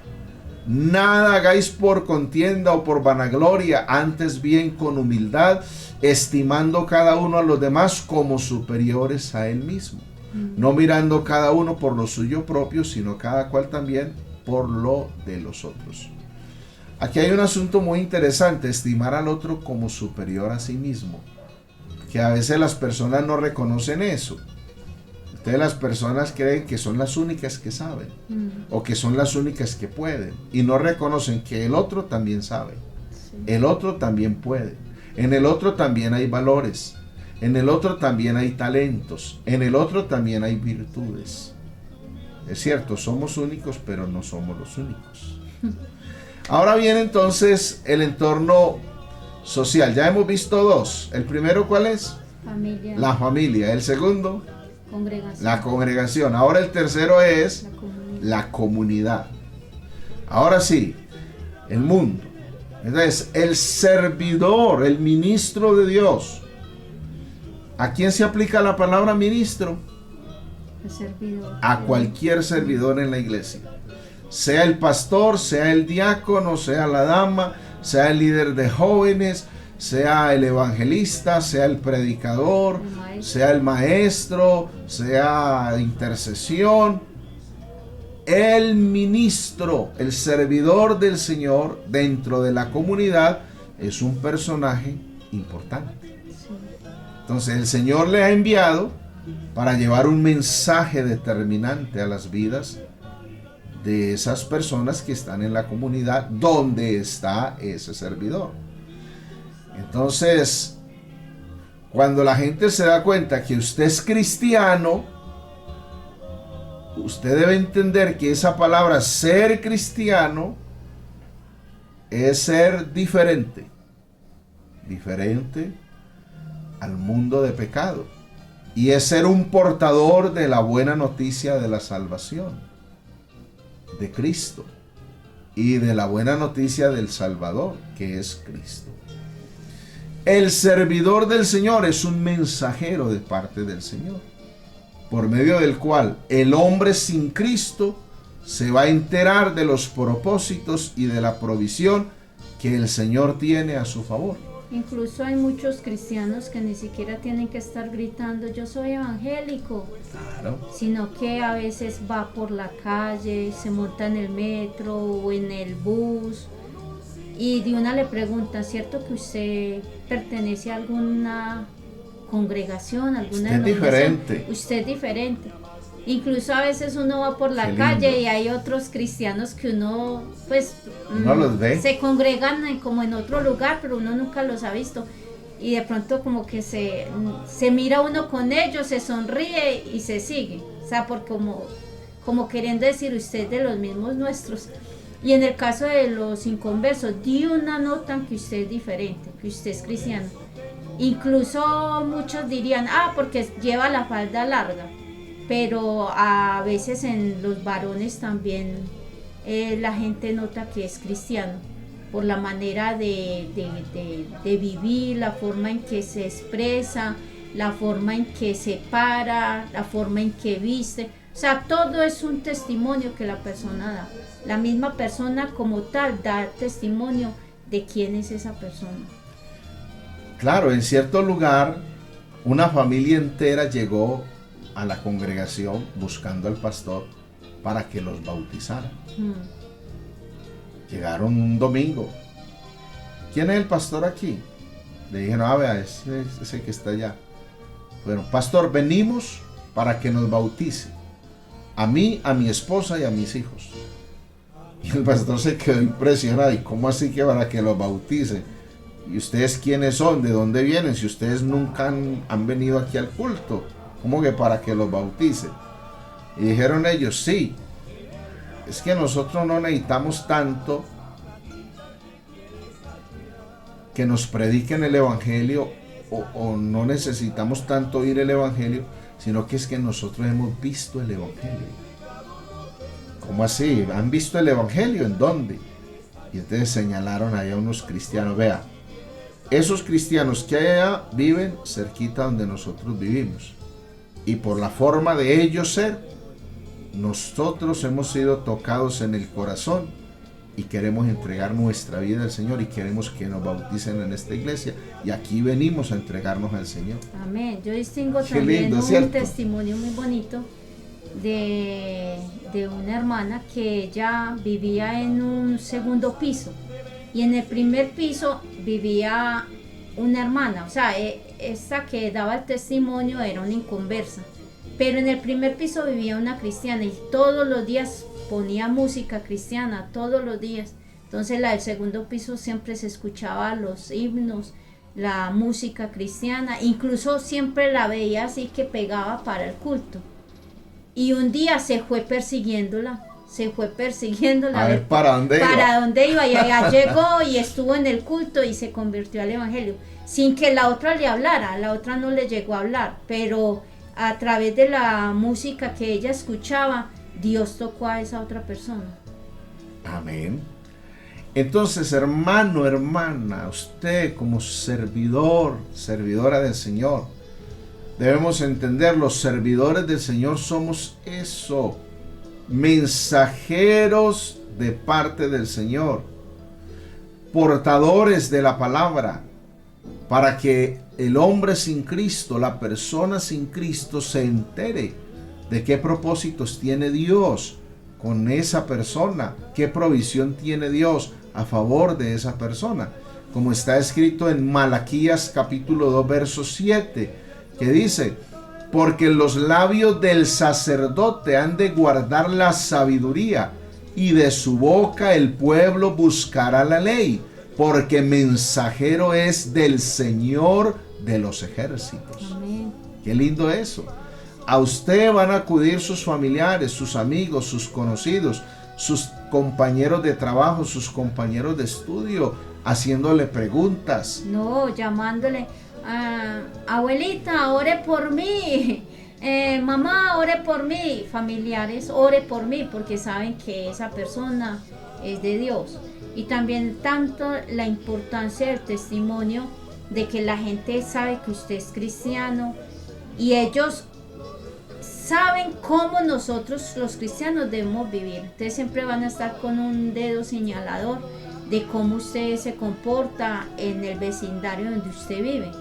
Nada hagáis por contienda o por vanagloria, antes bien con humildad, estimando cada uno a los demás como superiores a él mismo, no mirando cada uno por lo suyo propio, sino cada cual también por lo de los otros. Aquí hay un asunto muy interesante: estimar al otro como superior a sí mismo, que a veces las personas no reconocen eso. Ustedes, las personas, creen que son las únicas que saben, o que son las únicas que pueden, y no reconocen que el otro también sabe, el otro también puede, en el otro también hay valores, en el otro también hay talentos, en el otro también hay virtudes. Es cierto, somos únicos, pero no somos los únicos. Ahora viene entonces el entorno social. Ya hemos visto dos. El primero, ¿cuál es? Familia. La familia. El segundo, Congregación. la congregación. Ahora el tercero es la comunidad. Ahora sí, el mundo. Entonces, el servidor, el ministro de Dios. ¿A quién se aplica la palabra ministro? El servidor. A cualquier servidor en la iglesia. Sea el pastor, sea el diácono, sea la dama, sea el líder de jóvenes, sea el evangelista, sea el predicador, sea el maestro, sea intercesión. El ministro, el servidor del Señor dentro de la comunidad es un personaje importante. Entonces el Señor le ha enviado para llevar un mensaje determinante a las vidas de esas personas que están en la comunidad donde está ese servidor. Entonces, cuando la gente se da cuenta que usted es cristiano, usted debe entender que esa palabra ser cristiano es ser diferente al mundo de pecado, y es ser un portador de la buena noticia de la salvación de Cristo y de la buena noticia del Salvador, que es Cristo. El servidor del Señor es un mensajero de parte del Señor, por medio del cual el hombre sin Cristo se va a enterar de los propósitos y de la provisión que el Señor tiene a su favor. Incluso hay muchos cristianos que ni siquiera tienen que estar gritando yo soy evangélico, Claro. sino que a veces va por la calle, se monta en el metro o en el bus y de una le pregunta, ¿cierto que usted pertenece a alguna congregación, alguna Usted es diferente. Usted es diferente. Incluso a veces uno va por la Qué calle lindo. y hay otros cristianos que uno pues No los ve. se congregan como en otro lugar, pero uno nunca los ha visto. Y de pronto como que se mira uno con ellos, se sonríe y se sigue. O sea, como queriendo decir usted es de los mismos nuestros. Y en el caso de los inconversos, di una nota que usted es diferente, que usted es cristiano. Incluso muchos dirían, porque lleva la falda larga. Pero a veces en los varones también la gente nota que es cristiano por la manera de vivir, la forma en que se expresa, la forma en que se para, la forma en que viste. O sea, todo es un testimonio que la persona da. La misma persona como tal da testimonio de quién es esa persona. Claro, en cierto lugar, una familia entera llegó a la congregación buscando al pastor para que los bautizara. Llegaron un domingo. ¿Quién es el pastor aquí? Le dijeron, vea, ese que está allá. Bueno, pastor, venimos para que nos bautice. A mí, a mi esposa y a mis hijos. Y el pastor se quedó impresionado. ¿Y cómo así que para que los bautice? ¿Y ustedes quiénes son? ¿De dónde vienen? Si ustedes nunca han venido aquí al culto. ¿Cómo que para que los bautice? Y dijeron ellos, sí, es que nosotros no necesitamos tanto que nos prediquen el evangelio o no necesitamos tanto oír el evangelio, sino que es que nosotros hemos visto el evangelio. ¿Cómo así? ¿Han visto el evangelio? ¿En dónde? Y entonces señalaron allá unos cristianos, vea, esos cristianos que allá viven cerquita donde nosotros vivimos. Y por la forma de ellos ser, nosotros hemos sido tocados en el corazón y queremos entregar nuestra vida al Señor y queremos que nos bauticen en esta iglesia. Y aquí venimos a entregarnos al Señor. Amén. Yo distingo Qué también lindo, un ¿cierto? testimonio muy bonito de una hermana que ella vivía en un segundo piso. Y en el primer piso vivía una hermana, o sea, esta que daba el testimonio era una inconversa, pero en el primer piso vivía una cristiana y todos los días ponía música cristiana, todos los días. Entonces la del segundo piso siempre se escuchaba los himnos, la música cristiana, incluso siempre la veía así que pegaba para el culto. Y un día se fue persiguiéndola, A ver, ¿para dónde iba? Para dónde iba, y allá llegó y estuvo en el culto y se convirtió al evangelio, sin que la otra le hablara, la otra no le llegó a hablar, pero a través de la música que ella escuchaba, Dios tocó a esa otra persona. Amén. Entonces, hermano, hermana, usted como servidora del Señor, debemos entender, los servidores del Señor somos eso, mensajeros de parte del Señor, portadores de la palabra, para que el hombre sin Cristo, la persona sin Cristo, se entere de qué propósitos tiene Dios con esa persona, qué provisión tiene Dios a favor de esa persona, como está escrito en Malaquías capítulo 2 verso 7, que dice: porque los labios del sacerdote han de guardar la sabiduría, y de su boca el pueblo buscará la ley, porque mensajero es del Señor de los ejércitos. Amén. Qué lindo eso. A usted van a acudir sus familiares, sus amigos, sus conocidos, sus compañeros de trabajo, sus compañeros de estudio, haciéndole preguntas. No, llamándole, abuelita, ore por mí. Mamá, ore por mí. Familiares, ore por mí, porque saben que esa persona es de Dios. Y también tanto la importancia del testimonio, de que la gente sabe que usted es cristiano y ellos saben cómo nosotros los cristianos debemos vivir. Ustedes siempre van a estar con un dedo señalador de cómo usted se comporta en el vecindario donde usted vive.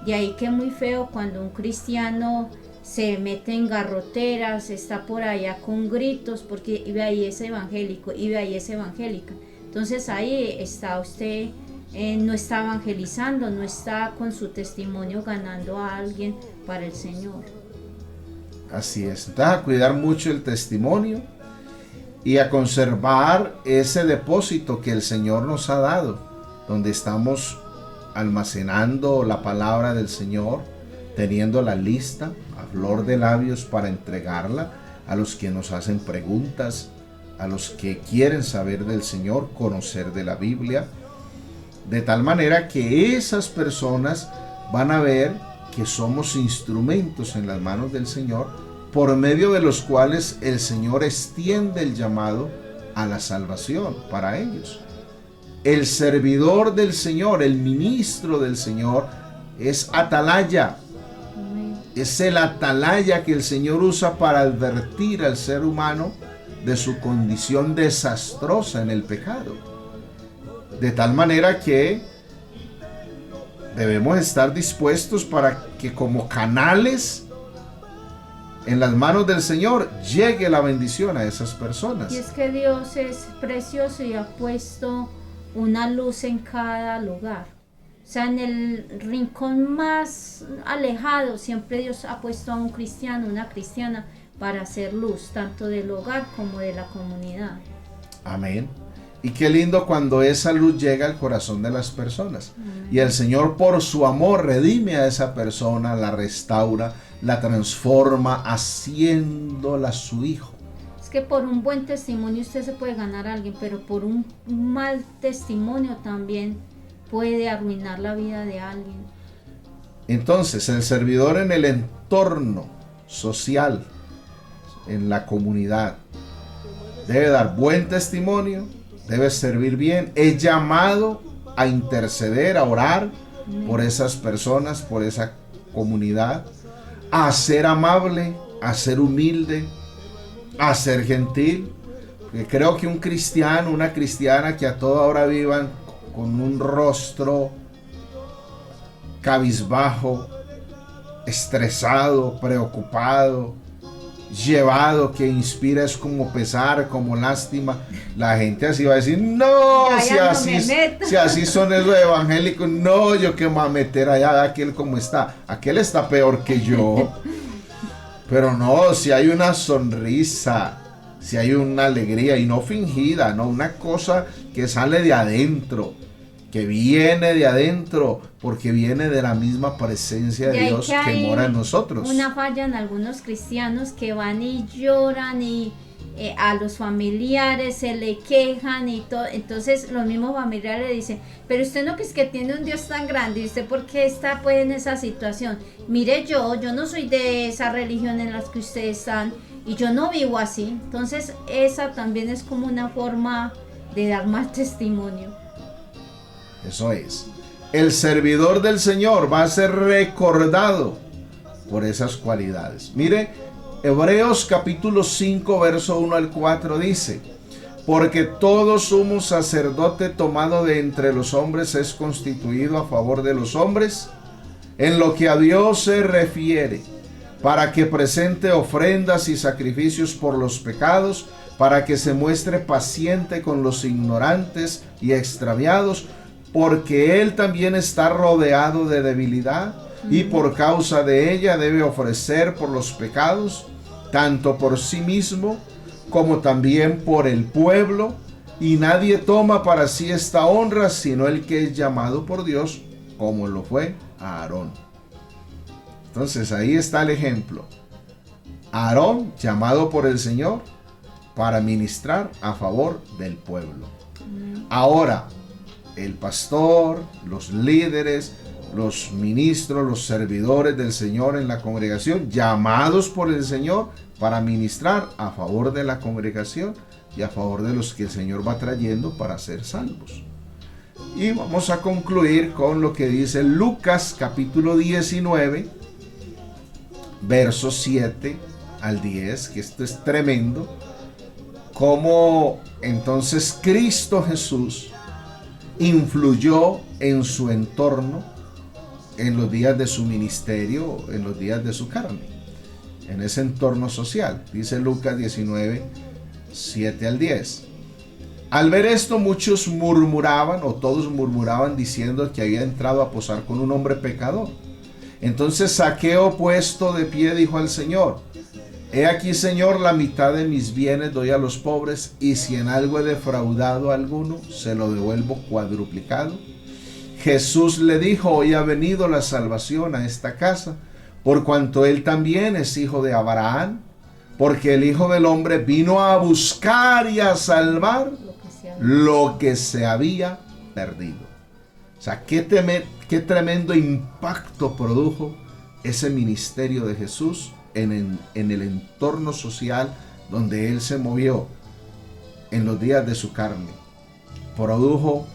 De ahí que es muy feo cuando un cristiano se mete en garroteras, está por allá con gritos, porque iba ahí ese evangélico, iba ahí esa evangélica. Entonces ahí está usted, no está evangelizando, no está con su testimonio ganando a alguien para el Señor. Así es. Entonces, a cuidar mucho el testimonio y a conservar ese depósito que el Señor nos ha dado, donde estamos almacenando la palabra del Señor, teniendo la lista a flor de labios para entregarla a los que nos hacen preguntas, a los que quieren saber del Señor, conocer de la Biblia, de tal manera que esas personas van a ver que somos instrumentos en las manos del Señor, por medio de los cuales el Señor extiende el llamado a la salvación para ellos. El servidor del Señor, el ministro del Señor, es atalaya. Es el atalaya que el Señor usa para advertir al ser humano de su condición desastrosa en el pecado. De tal manera que debemos estar dispuestos para que como canales en las manos del Señor llegue la bendición a esas personas. Y es que Dios es precioso y ha puesto una luz en cada lugar. O sea, en el rincón más alejado siempre Dios ha puesto a un cristiano, una cristiana, para hacer luz, tanto del hogar como de la comunidad. Amén. Y qué lindo cuando esa luz llega al corazón de las personas. Amén. Y el Señor, por su amor, redime a esa persona, la restaura, la transforma, haciéndola su hijo. Es que por un buen testimonio usted se puede ganar a alguien, pero por un mal testimonio también puede arruinar la vida de alguien. Entonces, el servidor en el entorno social, en la comunidad, debe dar buen testimonio, debe servir bien, es llamado a interceder, a orar por esas personas, por esa comunidad, a ser amable, a ser humilde, a ser gentil. Porque creo que un cristiano, una cristiana que a toda hora vivan con un rostro cabizbajo, estresado, preocupado, llevado, que inspira es como pesar, como lástima, la gente así va a decir, no, si así son esos evangélicos, no, yo qué me voy a meter allá, aquel como está, aquel está peor que yo. Pero no, si hay una sonrisa, si hay una alegría, y no fingida, no, una cosa que sale de adentro, que viene de adentro, porque viene de la misma presencia de Dios que mora en nosotros. Una falla en algunos cristianos que van y lloran y a los familiares se le quejan y todo. Entonces los mismos familiares le dicen, pero usted no, que es que tiene un Dios tan grande, y usted por qué está pues en esa situación. Mire, yo no soy de esa religión en la que ustedes están y yo no vivo así. Entonces esa también es como una forma de dar mal testimonio. Eso es. El servidor del Señor va a ser recordado por esas cualidades. Mire, Hebreos capítulo 5, verso 1 al 4 dice, porque todo sumo sacerdote tomado de entre los hombres es constituido a favor de los hombres, en lo que a Dios se refiere, para que presente ofrendas y sacrificios por los pecados, para que se muestre paciente con los ignorantes y extraviados, porque él también está rodeado de debilidad y por causa de ella debe ofrecer por los pecados, tanto por sí mismo como también por el pueblo, y nadie toma para sí esta honra sino el que es llamado por Dios, como lo fue Aarón. Entonces ahí está el ejemplo. Aarón, llamado por el Señor para ministrar a favor del pueblo. Ahora, el pastor, los líderes, los ministros, los servidores del Señor en la congregación, llamados por el Señor para ministrar a favor de la congregación y a favor de los que el Señor va trayendo para ser salvos. Y vamos a concluir con lo que dice Lucas capítulo 19, versos 7 al 10, que esto es tremendo, cómo entonces Cristo Jesús influyó en su entorno en los días de su ministerio, en los días de su carne, en ese entorno social. Dice Lucas 19, 7 al 10. Al ver esto, muchos murmuraban, o todos murmuraban, diciendo que había entrado a posar con un hombre pecador. Entonces Zaqueo, puesto de pie, dijo al Señor: He aquí, Señor, la mitad de mis bienes doy a los pobres, y si en algo he defraudado a alguno, se lo devuelvo cuadruplicado. Jesús le dijo: Hoy ha venido la salvación a esta casa, por cuanto él también es hijo de Abraham, porque el Hijo del Hombre vino a buscar y a salvar lo que se había perdido. O sea, qué tremendo impacto produjo ese ministerio de Jesús en el entorno social donde él se movió en los días de su carne. Produjo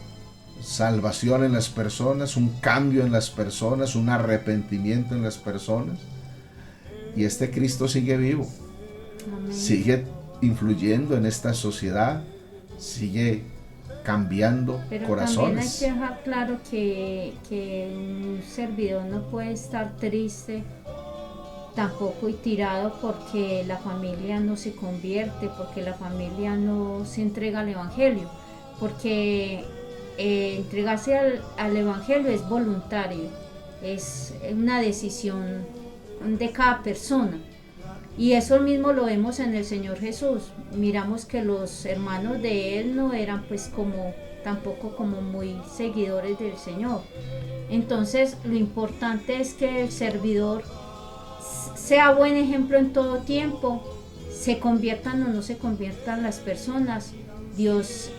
salvación en las personas, un cambio en las personas, un arrepentimiento en las personas. Y este Cristo sigue vivo. Amén. Sigue influyendo en esta sociedad, sigue cambiando corazones. Pero también hay que dejar claro que un servidor no puede estar triste tampoco y tirado porque la familia no se convierte, porque la familia no se entrega al Evangelio, porque entregarse al Evangelio es voluntario, es una decisión de cada persona. Y eso mismo lo vemos en el Señor Jesús. Miramos que los hermanos de él no eran pues tampoco como muy seguidores del Señor. Entonces lo importante es que el servidor sea buen ejemplo en todo tiempo, se conviertan o no se conviertan las personas, Dios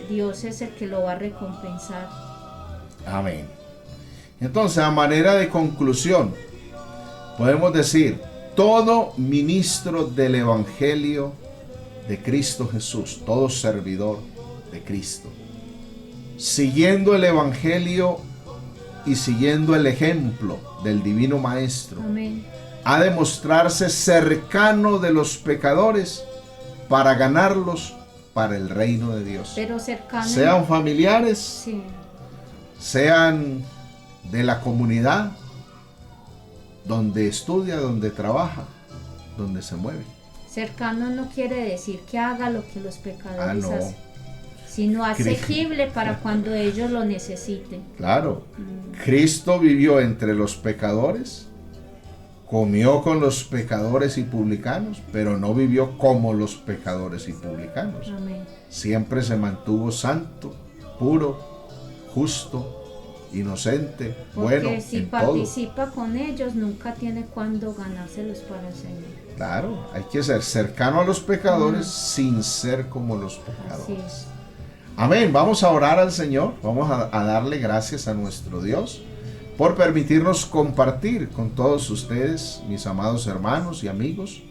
es el que lo va a recompensar. Amén. Entonces, a manera de conclusión, podemos decir: todo ministro del Evangelio de Cristo Jesús, todo servidor de Cristo, siguiendo el Evangelio y siguiendo el ejemplo del Divino Maestro, amén, ha de mostrarse cercano de los pecadores para ganarlos para el reino de Dios. Pero cercano, sean familiares, sí, sean de la comunidad, donde estudia, donde trabaja, donde se mueve. Cercano no quiere decir que haga lo que los pecadores no. hacen, sino asequible para cuando ellos lo necesiten. Claro, Cristo vivió entre los pecadores, comió con los pecadores y publicanos, pero no vivió como los pecadores y publicanos. Amén. Siempre se mantuvo santo, puro, justo, inocente, porque bueno, si en participa todo. con ellos, nunca tiene cuándo ganárselos para el Señor. Claro, hay que ser cercano a los pecadores sin ser como los pecadores. Así es. Amén. Vamos a orar al Señor, vamos a darle gracias a nuestro Dios por permitirnos compartir con todos ustedes, mis amados hermanos y amigos.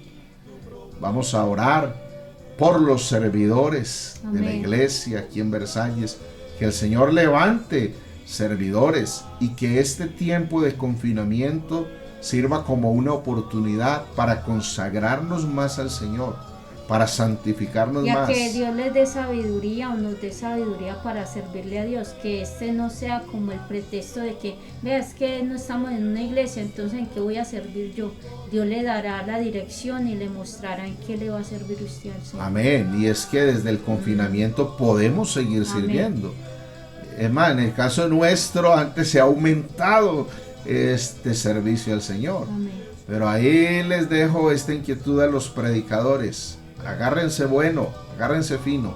Vamos a orar por los servidores de la iglesia aquí en Versalles, que el Señor levante servidores y que este tiempo de confinamiento sirva como una oportunidad para consagrarnos más al Señor, para santificarnos y a más. Que Dios les dé sabiduría o nos dé sabiduría para servirle a Dios, que este no sea como el pretexto de que, vea, es que no estamos en una iglesia, entonces ¿en qué voy a servir yo? Dios le dará la dirección y le mostrará en qué le va a servir usted al Señor. Amén. Y es que desde el confinamiento podemos seguir sirviendo. Es más, en el caso nuestro, antes se ha aumentado este servicio al Señor. Amén. Pero ahí les dejo esta inquietud a los predicadores. Agárrense bueno, agárrense fino,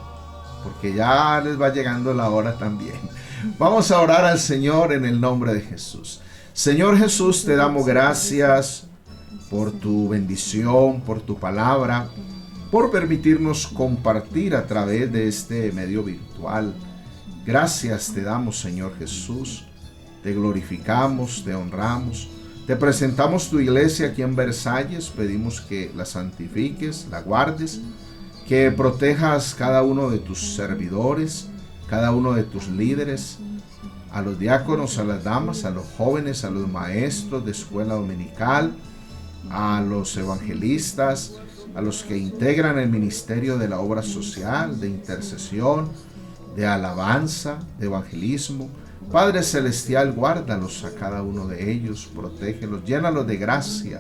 porque ya les va llegando la hora también. Vamos a orar al Señor en el nombre de Jesús. Señor Jesús, te damos gracias por tu bendición, por tu palabra, por permitirnos compartir a través de este medio virtual. Gracias te damos, Señor Jesús. Te glorificamos, te honramos. Te presentamos tu iglesia aquí en Versalles. Pedimos que la santifiques, la guardes, que protejas cada uno de tus servidores, cada uno de tus líderes, a los diáconos, a las damas, a los jóvenes, a los maestros de escuela dominical, a los evangelistas, a los que integran el ministerio de la obra social, de intercesión, de alabanza, de evangelismo. Padre Celestial, guárdalos a cada uno de ellos, protégelos, llénalos de gracia,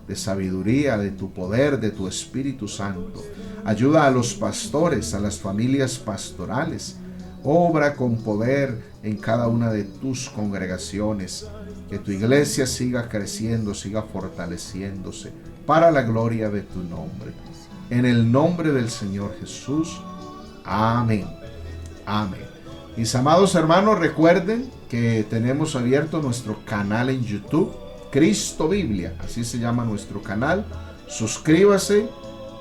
de sabiduría, de tu poder, de tu Espíritu Santo. Ayuda a los pastores, a las familias pastorales. Obra con poder en cada una de tus congregaciones. Que tu iglesia siga creciendo, siga fortaleciéndose para la gloria de tu nombre. En el nombre del Señor Jesús. Amén. Amén. Mis amados hermanos, recuerden que tenemos abierto nuestro canal en YouTube, Cristo Biblia, así se llama nuestro canal. Suscríbase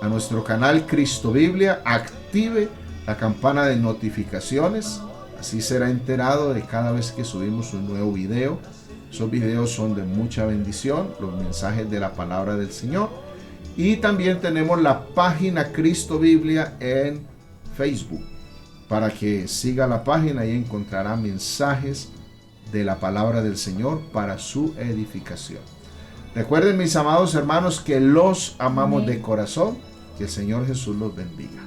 a nuestro canal Cristo Biblia, active la campana de notificaciones, así será enterado de cada vez que subimos un nuevo video. Esos videos son de mucha bendición, los mensajes de la palabra del Señor. Y también tenemos la página Cristo Biblia en Facebook, para que siga la página y encontrará mensajes de la palabra del Señor para su edificación. Recuerden, mis amados hermanos, que los amamos de corazón. Que el Señor Jesús los bendiga.